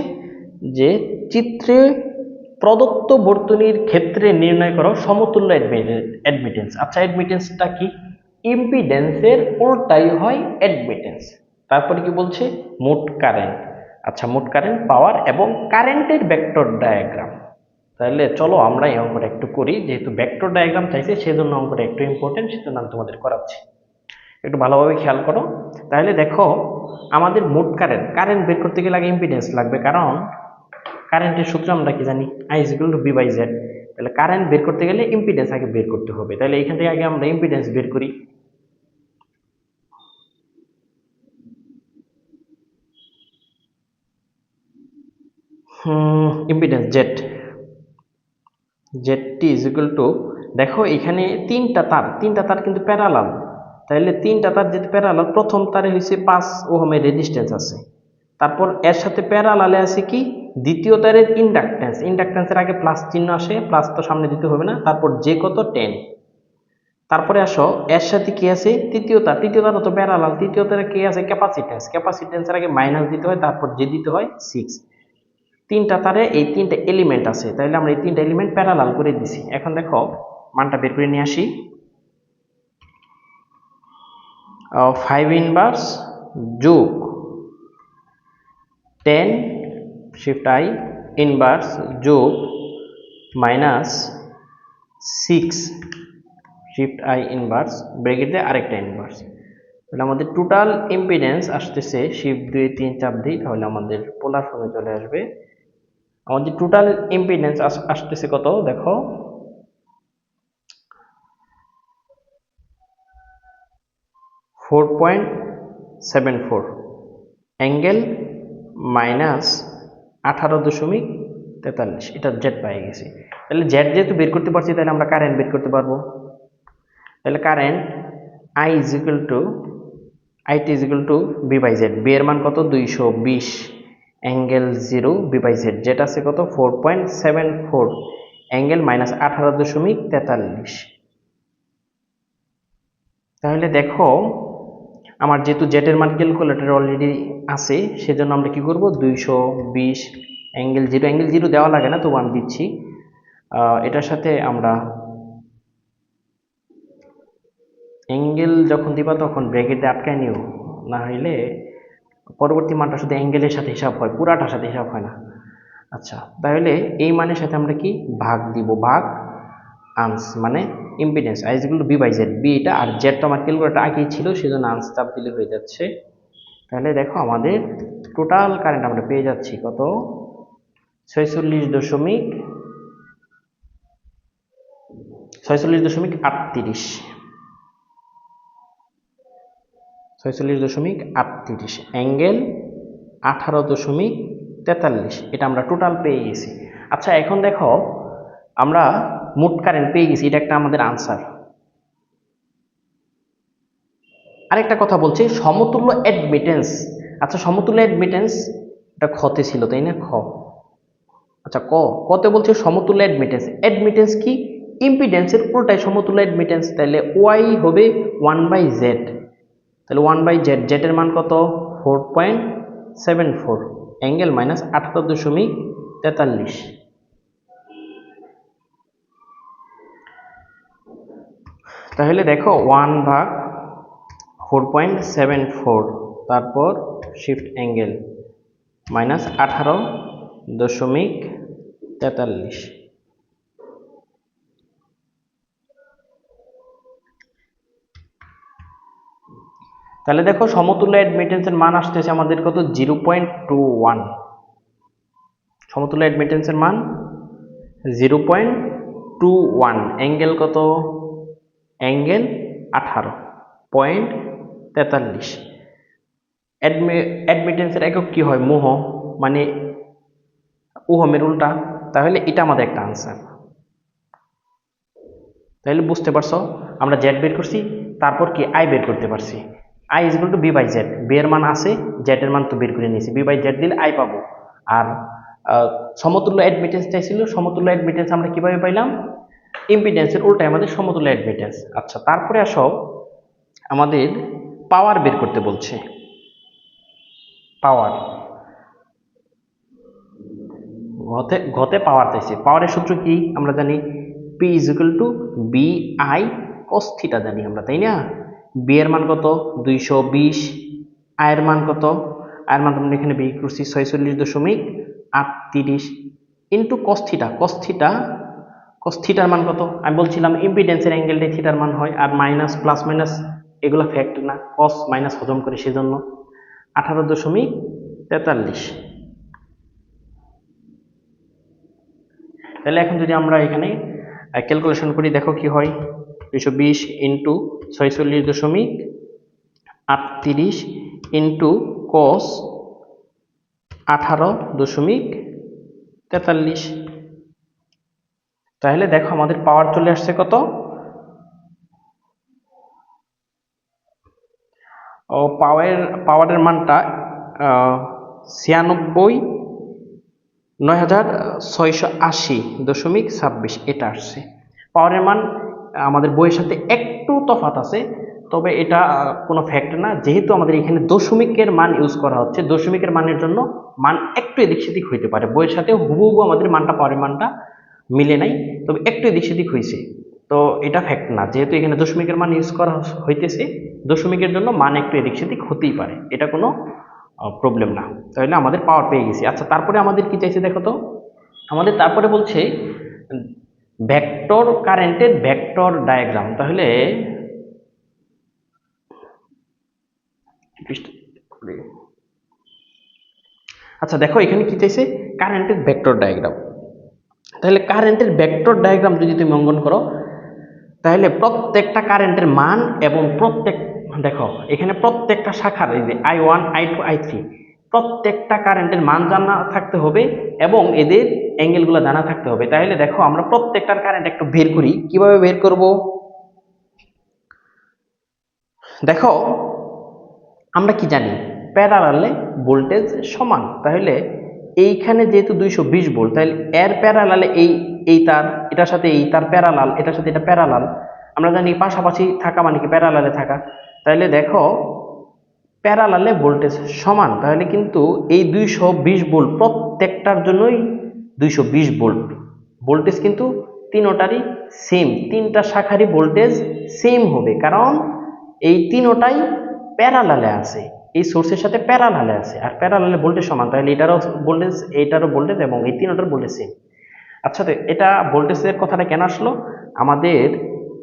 যে চিত্রে প্রদত্ত বর্তনীর ক্ষেত্রে নির্ণয় করো সমতুল্য অ্যাডমিটেন্স। আচ্ছা অ্যাডমিটেন্সটা কি, ইম্পিডেন্সের উল্টাই হয় অ্যাডমিটেন্স। তারপরে কি বলছে, মোট কারেন্ট। আচ্ছা, মোট কারেন্ট, পাওয়ার এবং কারেন্টের ভেক্টর ডায়াগ্রাম। তাহলে চলো আমরা এই অঙ্কটা একটু করি, যেহেতু ভেক্টর ডায়াগ্রাম চাইছে সেজন্য অঙ্কটা একটু ইম্পর্টেন্ট, সেজন্য আমি তোমাদের করাচ্ছি। একটু ভালোভাবে খেয়াল করো। তাহলে দেখো, আমাদের মোট কারেন্ট, কারেন্ট বের করতে গেলে আগে ইম্পিডেন্স লাগবে, কারণ কারেন্টের সূত্র আমরা কি জানি, I is equal to V by Z। তাহলে কারেন্ট বের করতে গেলে ইম্পিডেন্স আগে বের করতে হবে। তাহলে এখান থেকে আগে আমরা ইম্পিডেন্স বের করি। Impedance ZT is equal to, দেখো এখানে তিনটা তার কিন্তু প্যারালাল। তাহলে তিনটা তার যেহেতু প্যারালাল, প্রথম তারে হয়েছে 5 ওহমের রেজিস্ট্যান্স আছে, তারপর এর সাথে প্যারালালে আছে কি দ্বিতীয় তারের ইন্ডাকট্যান্স, ইন্ডাকট্যান্সের আগে প্লাস চিহ্ন আসে, প্লাস তো সামনে দিতে হবে না, তারপর যে কত 10। তারপরে আসো এর সাথে কি আছে তৃতীয় তার তো প্যারালাল, তৃতীয় তারে কি আছে ক্যাপাসিট্যান্স, ক্যাপাসিট্যান্সের আগে মাইনাস দিতে হয়, তারপর যে দিতে হয় 6। তিনটা তারে এই তিনটা এলিমেন্ট আছে, তাহলে আমরা এই তিনটা এলিমেন্ট প্যারালাল করে দিছি। এখন দেখো মানটা বের করে নিয়ে আসি। 5 ইনভার্স যোগ 10 শিফট আই ইনভার্স যোগ মাইনাস 6 শিফট আই ইনভার্স, ব্র্যাকেটে আরেকটা ইনভার্স। তাহলে আমাদের টোটাল ইম্পিডেন্স আসতেছে, শিফট 2 3 চাপ দিই তাহলে আমাদের পোলার ফর্মে চলে আসবে। আমাদের টোটাল ইম্পিডেন্স আসতেছে কত দেখো, 4.74 অ্যাঙ্গেল মাইনাস 18.43। এটা জেড পেয়ে গেছি। তাহলে জেড যেহেতু বের করতে পারছি, তাহলে আমরা কারেন্ট বের করতে পারবো। তাহলে current I is equal to IT is equal to B by Z। B এর মান কত 220 অ্যাঙ্গেল 0 B by Z, যেটা আছে কত 4.74 অ্যাঙ্গেল মাইনাস 18.43। তাহলে দেখো আমার যেহেতু জেটের মান ক্যালকুলেটর অলরেডি আছে, সেজন্য আমরা কি করব 220 অ্যাঙ্গেল 0, অ্যাঙ্গেল 0 দেওয়া লাগে না, তবু আমি দিচ্ছি। এটার সাথে আমরা অ্যাঙ্গেল যখন দিবা তখন ব্র্যাকেটে আটকায় নিও, না হইলে পরবর্তী মানটা শুধু অ্যাঙ্গেলের সাথে হিসাব হয়, পুরাটার সাথে হিসাব হয় না। আচ্ছা, তাহলে এই মানের সাথে আমরা কি ভাগ দিব, ভাগ আনস মানে impedance I is equal to B by Z। B এটা, আর Z তো আমার ক্যালকুলেটর আগেই ছিল, সেজন্য আনস চাপ দিলে হয়ে যাচ্ছে। তাহলে দেখো আমাদের টোটাল কারেন্ট আমরা পেয়ে যাচ্ছি কত 46.38 অ্যাঙ্গেল 18.43। এটা আমরা টোটাল পেয়ে গেছি। আচ্ছা, এখন দেখো আমরা মোট কারেন্ট পেয়ে গেছি, এটা একটা আমাদের আনসার। আরেকটা কথা বলছি, সমতুল্য অ্যাডমিটেন্স। আচ্ছা, সমতুল্য অ্যাডমিটেন্স এটা খতে ছিল তাই না, খ। আচ্ছা, কতে বলছে সমতুল্য অ্যাডমিটেন্স। অ্যাডমিটেন্স কি ইম্পিডেন্সের পুরোটাই সমতুল্য অ্যাডমিটেন্স। তাহলে ওয়াই হবে 1/z। তাহলে 1/z, জেটের মান কত 4.74 অ্যাঙ্গেল মাইনাস 18.43। তাহলে দেখো 1/4.74, তারপর শিফট অ্যাঙ্গেল মাইনাস 18.43। তাহলে দেখো সমতুল্য অ্যাডমিটেন্সের মান আসতেছে আমাদের কত 0.21। সমতুল্য অ্যাডমিটেন্সের মান 0.21, অ্যাঙ্গেল কত অ্যাঙ্গেল 18.43। অ্যাডমিটেন্সের একক কি হয়, মোহ, মানে ওহমের উল্টা। তাহলে এটা আমাদের একটা আনসার। তাহলে বুঝতে পারছো আমরা জেড বের করছি, তারপর কি আই বের করতে পারছি। I is equal to B by Z। B এর মান আছে, জেড এর মান তো বের করে নিয়েছি, B by Z দিলে আই পাবো। আর সমতুল্য অ্যাডমিটেন্স চাইছিল, সমতুল্য অ্যাডমিটেন্স আমরা কিভাবে পাইলাম, ইম্পিডেন্সের উল্টায় আমাদের সমতুল্য অ্যাডমিটেন্স। আচ্ছা, তারপরে আসো আমাদের পাওয়ার বের করতে বলছে। পাওয়ার ঘতে পাওয়ার চাইছে। পাওয়ারের সূত্র কি আমরা জানি, P is equal to BI cos theta জানি আমরা, তাই না। বি এর মান কত 220 আয়ের মান কত? আয়ের মান আমরা এখানে বের করছি 46.38 ইন্টু কস থিটা। কস থিটার মান কত? আমি বলছিলাম ইম্পিডেন্সের অ্যাঙ্গেলটাই থিটার মান হয়, আর মাইনাস প্লাস মাইনাস এগুলো ফ্যাক্ট না, কস মাইনাস হজম করে, সেজন্য 18.43। তাহলে এখন যদি আমরা এখানে ক্যালকুলেশন করি, দেখো কি হয়, 220 ইন্টু 46.38 ইন্টু কস 18.43। তাহলে দেখো আমাদের পাওয়ার চলে আসছে কত? ও পাওয়ারের মানটা 96,680.26 এটা আসছে। পাওয়ারের মান আমাদের বইয়ের সাথে একটু তফাৎ আছে, তবে এটা কোনো ফ্যাক্ট না, যেহেতু আমাদের এখানে দশমিকের মান ইউজ করা হচ্ছে, দশমিকের মানের জন্য মান একটু এদিক সেদিক হইতে পারে। বইয়ের সাথে হুবহু আমাদের মানটা, পাওয়ারের মানটা মিলে নাই, তবে একটু এদিক সেদিক হয়েছে, তো এটা ফ্যাক্ট না। যেহেতু এখানে দশমিকের মান ইউজ করা হইতেছে, দশমিকের জন্য মান একটু এদিক সেদিক হতেই পারে, এটা কোনো প্রবলেম না। তাহলে আমাদের পাওয়ার পেয়ে গেছি। আচ্ছা, তারপরে আমাদের কি চাইছে দেখো তো, আমাদের তারপরে বলছে ভেক্টর কারেন্টের ভেক্টর ডায়াগ্রাম। তাহলে আচ্ছা দেখো এখানে কি চাইছে, কারেন্টের ভেক্টর ডায়াগ্রাম। তাহলে কারেন্টের ভেক্টর ডায়াগ্রাম যদি তুমি অঙ্কন করো, তাহলে প্রত্যেকটা কারেন্টের মান এবং দেখো এখানে প্রত্যেকটা শাখার, এই যে I1 I2 I3, প্রত্যেকটা কারেন্টের মান জানা থাকতে হবে এবং এদের অ্যাঙ্গেলগুলো জানা থাকতে হবে। তাহলে দেখো আমরা প্রত্যেকটার কারেন্ট একটু বের করি। কিভাবে বের করব? দেখো আমরা কি জানি, প্যারালালে ভোল্টেজ সমান। তাহলে এইখানে যেহেতু 220 ভোল্ট, তাহলে এর প্যারালালে এই তার, এটার সাথে এই তার প্যারালাল, এটার সাথে এটা প্যারালাল। আমরা জানি পাশাপাশি থাকা মানে কি প্যারালালে থাকা। তাহলে দেখো প্যারালালে ভোল্টেজ সমান, তাহলে কিন্তু এই 220 ভোল্ট প্রত্যেকটার জন্যই 220 ভোল্ট। ভোল্টেজ কিন্তু তিনোটারই সেম, তিনটা শাখারই ভোল্টেজ সেম হবে, কারণ এই তিনোটাই প্যারালালে আছে, এই সোর্সের সাথে প্যারালালে আছে, আর প্যারালালে ভোল্টেজ সমান। তাহলে এটারও ভোল্টেজ, এইটারও ভোল্টেজ, এবং এই তিনোটার ভোল্টেজ সেম। আচ্ছা, তো এটা ভোল্টেজের কথাটা কেন আসলো? আমাদের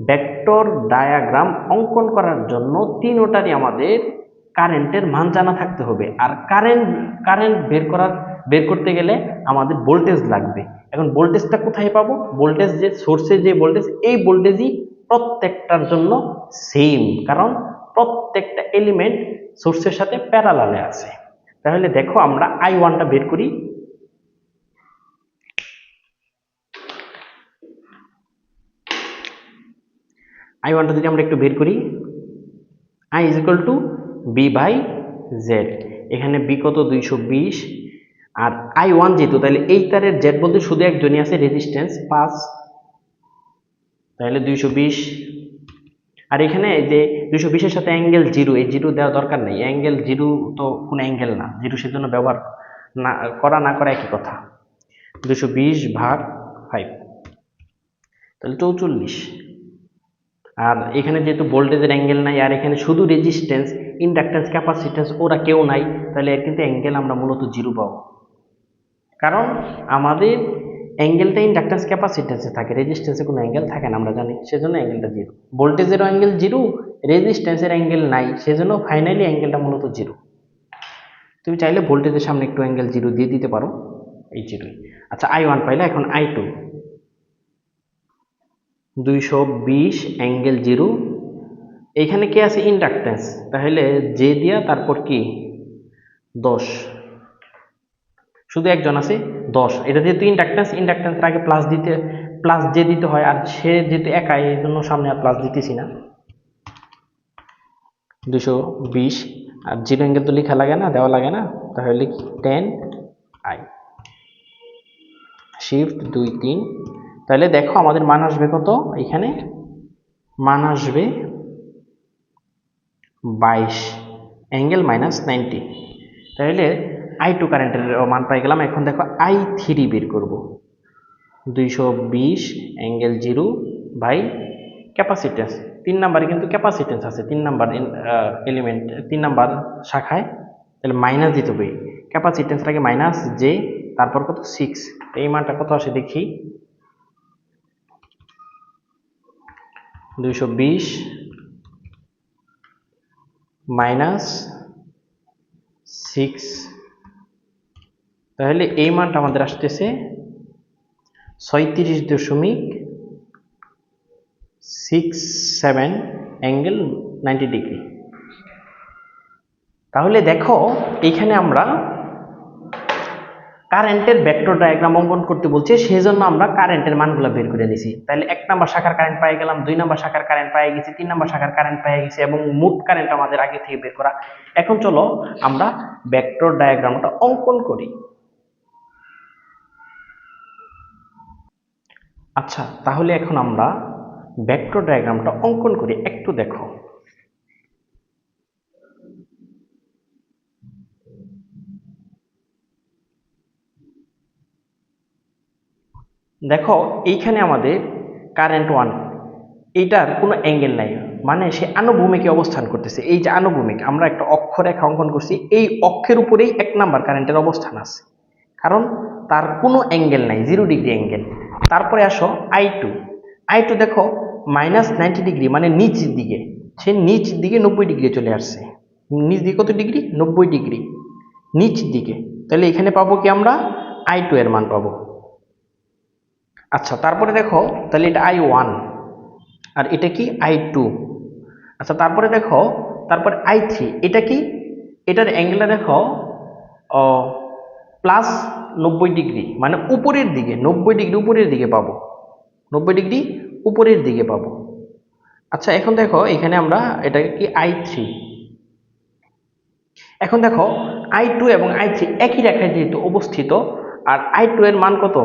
ভেক্টর ডায়াগ্রাম অঙ্কন করার জন্য তিনোটারই আমাদের কারেন্টের মান জানা থাকতে হবে, আর কারেন্ট বের করতে গেলে আমাদের ভোল্টেজ লাগবে। এখন ভোল্টেজটা কোথায় পাবো? ভোল্টেজ যে সোর্সে যে ভোল্টেজ, এই ভোল্টেজই প্রত্যেকটার জন্য সেম, কারণ প্রত্যেকটা এলিমেন্ট সোর্সের সাথে প্যারালালে আছে। তাহলে দেখো আমরা I1টা বের করি। I1টা যদি আমরা একটু বের করি, I is equal to B by Z। এখানে B কত? 220। আর I1 যেহেতু, তাহলে এই তারের Z বলতে শুধু একজনই আছে, রেজিস্ট্যান্স 5, তাহলে 220। আর এখানে যে 220 এর সাথে অ্যাঙ্গেল 0, এই 0 দেওয়া দরকার নেই, অ্যাঙ্গেল 0 তো কোনো অ্যাঙ্গেল না, 0 সেজন্য ব্যবহার না করা একই কথা। 220 ভাগ 5, তাহলে 44। আর এখানে যেহেতু ভোল্টেজের অ্যাঙ্গেল নাই, আর এখানে শুধু রেজিস্ট্যান্স, ইন্ডাকট্যান্স, ক্যাপাসিট্যান্স ওরা কেউ নাই, তাহলে এর কিন্তু অ্যাঙ্গেল আমরা মূলত 0 পাবো, কারণ আমাদের অ্যাঙ্গেলটা ইন্ডাকট্যান্স ক্যাপাসিট্যান্সে থাকে, রেজিস্ট্যান্সে কোনো অ্যাঙ্গেল থাকে না, আমরা জানি, সেজন্য অ্যাঙ্গেলটা 0। ভোল্টেজেরও অ্যাঙ্গেল 0, রেজিস্ট্যান্সের অ্যাঙ্গেল নাই, সেজন্য ফাইনালি অ্যাঙ্গেলটা মূলত 0। তুমি চাইলে ভোল্টেজের সামনে একটু অ্যাঙ্গেল 0 দিয়ে দিতে পারো, এই 0। আচ্ছা, I1 পাইলে, এখন I2 220 অ্যাঙ্গেল 0। এইখানে কে আছে? ইন্ডাকট্যান্স, তাহলে যে দিয়া তারপর কি 10, শুধু একজন আছে 10। এটা যেহেতু ইন্ডাকট্যান্সের আগে প্লাস যে দিতে হয়, আর সে যেহেতু একাই, এই জন্য সামনে আর প্লাস দিতেছি না। 220 আর 0 অ্যাঙ্গেল তো লেখা লাগে না, দেওয়া লাগে না, তাহলে 10I শিফট 2 3। তাহলে দেখো আমাদের মান আসবে কত? এখানে মান আসবে 22 অ্যাঙ্গেল -90। তাহলে I2 কারেন্টের মান পাই গেলাম। এখন দেখো I3 বের করব। 220 অ্যাঙ্গেল 0 বাই ক্যাপাসিট্যান্স, তিন নাম্বারে কিন্তু ক্যাপাসিটেন্স আছে, 3 নাম্বার এলিমেন্ট, 3 নাম্বার শাখায়, তাহলে মাইনাস দিতে হবে। ক্যাপাসিটেন্সটাকে মাইনাস জে, তারপর কত 6, এই মানটা কত আসে দেখি, 220 মাইনাস 6, তাহলে এই মানটা আমাদের আসতেছে 36.67 অ্যাঙ্গেল 90 ডিগ্রি। তাহলে দেখো এইখানে আমরা কারেন্টের ভেক্টর ডায়াগ্রাম অঙ্কন করতে বলছে, সেই জন্য আমরা কারেন্টের মানগুলো বের করে নিছি। তাহলে 1 নাম্বার শাখার কারেন্ট পেয়ে গেলাম, 2 নাম্বার শাখার কারেন্ট পেয়ে গেছি, 3 নাম্বার শাখার কারেন্ট পেয়ে গেছি, এবং মোট কারেন্ট আমাদের আগে থেকে বের করা। এখন চলো আমরা ভেক্টর ডায়াগ্রামটা অঙ্কন করি। আচ্ছা, তাহলে এখন আমরা ভেক্টর ডায়াগ্রামটা অঙ্কন করি, একটু দেখো। দেখো এইখানে আমাদের কারেন্ট 1, এইটার কোনো অ্যাঙ্গেল নাই, মানে সে আনুভূমিকে অবস্থান করতেছে। এই যে আনুভূমিক, আমরা একটা অক্ষরেখা অঙ্কন করছি, এই অক্ষের উপরেই 1 নাম্বার কারেন্টের অবস্থান আছে, কারণ তার কোনো অ্যাঙ্গেল নাই, 0 ডিগ্রি অ্যাঙ্গেল। তারপরে আসো I2, I2 দেখো -90 ডিগ্রি, মানে নিচ দিকে, সে নিচ দিকে 90 ডিগ্রি চলে আসছে। নিচ দিকে কত ডিগ্রি? 90 ডিগ্রি নিচ দিকে। তাহলে এখানে পাবো কি আমরা? I2 এর মান পাবো। আচ্ছা, তারপরে দেখো তাহলে এটা I1 আর এটা কি I2। আচ্ছা, তারপরে দেখো, তারপরে I3, এটা কি? এটার অ্যাঙ্গেলটা দেখো +90 ডিগ্রি, মানে উপরের দিকে, 90 ডিগ্রি উপরের দিকে পাবো, 90 ডিগ্রি উপরের দিকে পাবো। আচ্ছা, এখন দেখো এখানে আমরা এটা কি I3। এখন দেখো I2 এবং I3 একই রেখায় যেহেতু অবস্থিত, আর I2 এর মান কত?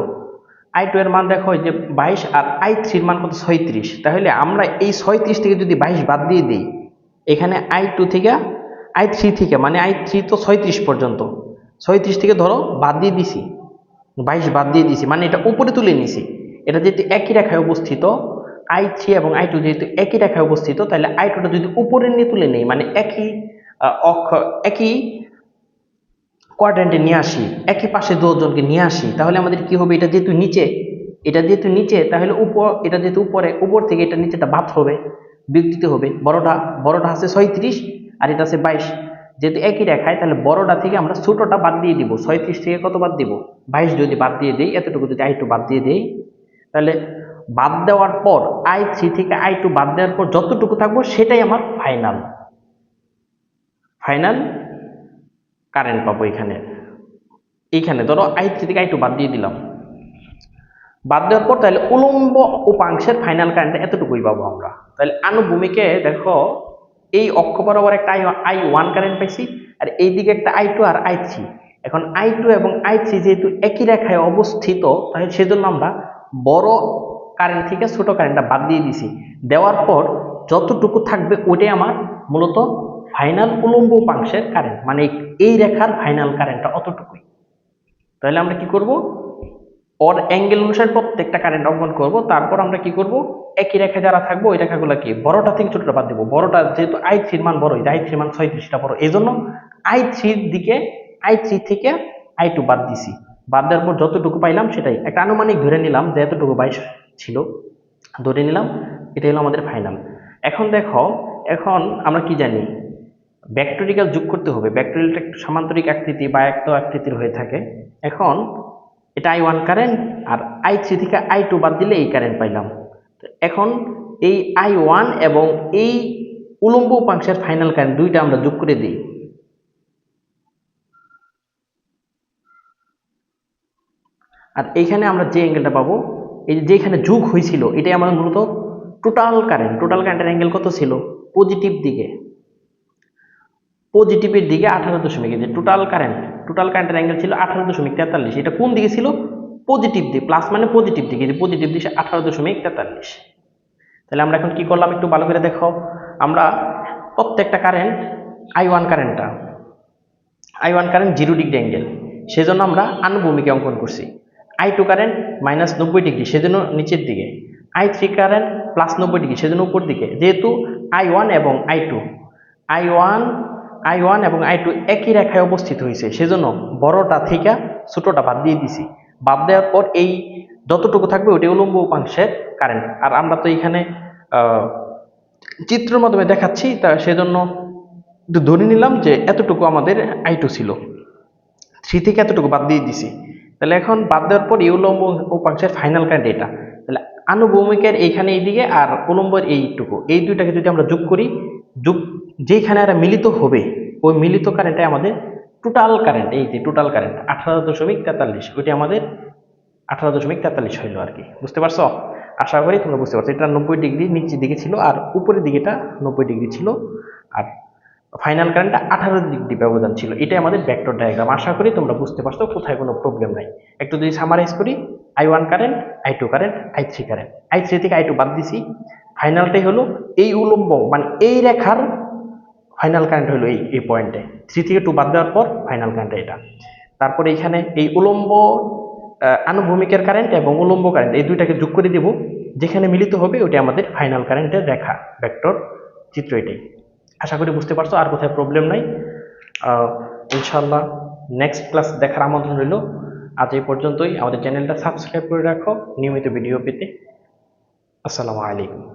I2 এর মান দেখো যে 22, আর I3 এর মান কত? 36। তাহলে আমরা এই 36 থেকে যদি 22 বাদ দিয়ে দিই, এখানে I2 থেকে, I3 থেকে, মানে I3 তো 36 পর্যন্ত, 36 থেকে ধরো বাদ দিয়ে দিছি, 22 বাদ দিয়ে দিছি, মানে এটা উপরে তুলে নিছি। এটা যেহেতু একই রেখায় অবস্থিত, I3 এবং I2 যেহেতু একই রেখায় অবস্থিত, তাহলে I2টা যদি উপরে নিয়ে তুলে নেই, মানে একই একই কোয়াড্রেন্টে নিয়ে আসি, একই পাশে দুজনকে নিয়ে আসি, তাহলে আমাদের কি হবে? এটা যেহেতু নিচে, এটা যেহেতু নিচে, তাহলে উপর, এটা যেহেতু উপরে, উপর থেকে এটা নিচেটা বাদ হবে, বিয়োগ দিতে হবে। বড়টা আছে 36 আর এটা আছে 22, যেহেতু একই রেখায়, তাহলে বড়টা থেকে আমরা ছোটটা বাদ দিয়ে দিব। 36 থেকে কত বাদ দিব? 22 যদি বাদ দিয়ে দেই, এতটুকু যদি I2 বাদ দিয়ে দেই, তাহলে বাদ দেওয়ার পর I3 থেকে I2 বাদ দেওয়ার পর যতটুকু থাকবো সেটাই আমার ফাইনাল কারেন্ট পাবো। এইখানে ধরো I3 থেকে I2 বাদ দিয়ে দিলাম, বাদ দেওয়ার পর তাহলে উলম্ব উপাংশের ফাইনাল কারেন্ট এতটুকুই পাবো আমরা। তাহলে আনুভূমিকে দেখো এই অক্ষ বরাবর একটা I1 কারেন্ট পাইছি, আর এইদিকে একটা I2 আর I3। এখন I2 এবং I3 যেহেতু একই রেখায় অবস্থিত, তাহলে সেজন্য আমরা বড় কারেন্ট থেকে ছোট কারেন্টটা বাদ দিয়ে দিছি। দেওয়ার পর যতটুকু থাকবে ওটাই আমার মূলত ফাইনাল উলম্ব উপাংশের কারেন্ট, মানে এই রেখার ফাইনাল কারেন্টটা অতটুকুই। তাহলে আমরা কি করব? ওর অ্যাঙ্গেল অনুসারে প্রত্যেকটা কারেন্ট অঙ্কন করব। তারপর আমরা কি করব? একই রেখা যারা থাকবো ওই রেখাগুলো কি বড়টা থেকে ছোটটা বাদ দেবো। বড়টা যেহেতু I3 এর মান বড়, I3 এর মান 36টা বড়, এই জন্য I3 দিকে, I3 থেকে I2 বাদ দিছি। বাদ দেওয়ার পর যতটুকু পাইলাম সেটাই একটা আনুমানিক ধরে নিলাম যে এতটুকু 22 ছিল, ধরে নিলাম, এটা হলো আমাদের ফাইনাল। এখন দেখো, এখন আমরা কি জানি? ভেক্টরিক্যাল যোগ করতে হবে। ভেক্টরিয়ালটা একটু সামান্তরিক আকৃতি বা একটো আকৃতির হয়ে থাকে। এখন এটা I1 কারেন্ট, আর I3 থেকে I2 বাদ দিলে এই কারেন্ট পাইলাম। এখন এই I1 এবং এই উলম্ব উপাংশের ফাইনাল কারেন্ট দুইটা আমরা যোগ করে দিই। আর এইখানে আমরা যে অ্যাঙ্গেলটা পাবো, এই যেখানে যোগ হয়েছিল, এটাই আমাদের মূলত টোটাল কারেন্ট। টোটাল কারেন্টের অ্যাঙ্গেল কত ছিল? পজিটিভ দিকে, পজিটিভের দিকে 18., যে টোটাল কারেন্টের অ্যাঙ্গেল ছিল 18.43। এটা কোন দিকে ছিল? পজিটিভ দিকে, প্লাস মানে পজিটিভ দিকে, যে পজিটিভ দিকে 18.43। তাহলে আমরা এখন কি করলাম একটু ভালো করে দেখো। আমরা প্রত্যেকটা current, I1 current 0 degree angle, সেজন্য আমরা আনুভূমিকে অঙ্কন করছি। I2 কারেন্ট -90 ডিগ্রি, সেজন্য নিচের দিকে। I3 কারেন্ট প্লাস 90 ডিগ্রি, সেজন্য উপর দিকে, যেহেতু I1 এবং I1 এবং I2 একই রেখায় অবস্থিত হয়েছে, সেজন্য বড়টা থেকে ছোটটা বাদ দিয়ে দিছি। বাদ দেওয়ার পর এই যতটুকু থাকবে ওটি উলম্ব উপাংশের কারেন্ট। আর আমরা তো এখানে চিত্রের মাধ্যমে দেখাচ্ছি, তা সেজন্য ধরে নিলাম যে এতটুকু আমাদের I2 ছিল, 3 থেকে এতটুকু বাদ দিয়ে দিছি। তাহলে এখন বাদ দেওয়ার পর এই উলম্ব উপাংশের ফাইনাল কারেন্ট এটা। তাহলে আনুভূমিকের এইখানে এইদিকে আর উলম্বের এইটুকু, এই দুইটাকে যদি আমরা যোগ করি, যেখানে এরা মিলিত হবে ওই মিলিত কারেন্টে আমাদের টোটাল কারেন্ট, এই যে টোটাল কারেন্ট 18.43, ওইটি আমাদের 18.43 হইলো আর কি। বুঝতে পারছো? আশা করি তোমরা বুঝতে পারছো। এটা 90 ডিগ্রি নিচের দিকে ছিল আর উপরের দিকেটা 90 ডিগ্রি ছিল, আর ফাইনাল কারেন্টটা 18 ডিগ্রি ব্যবধান ছিল। এটাই আমাদের ভেক্টর ডায়াগ্রাম। আশা করি তোমরা বুঝতে পারছো, কোথায় কোনো প্রবলেম নাই। একটু যদি সামারাইজ করি, I1 current, I2 current, I3 current, I3 থেকে I2 বাদ দিছি, ফাইনালটাই হলো এই উলম্ব মানে এই রেখার ফাইনাল কারেন্ট হলো এই পয়েন্টে। 3 থেকে 2 বাদ দেওয়ার পর ফাইনাল কারেন্ট এটা। তারপরে এখানে এই উলম্ব আনুভূমিকের কারেন্ট এবং উলম্ব কারেন্ট এই দুইটাকে যোগ করে দিব, যেখানে মিলিত হবে ওটা আমাদের ফাইনাল কারেন্টের রেখা, ভেক্টর চিত্র এটাই। আশা করি বুঝতে পারছো, আর কোথায় প্রবলেম নাই। ইনশাল্লাহ নেক্সট ক্লাস দেখার আমন্ত্রণ রইল। আজ এই পর্যন্তই। আমাদের চ্যানেলটা সাবস্ক্রাইব করে রাখো নিয়মিত ভিডিও পেতে। আসসালামু আলাইকুম।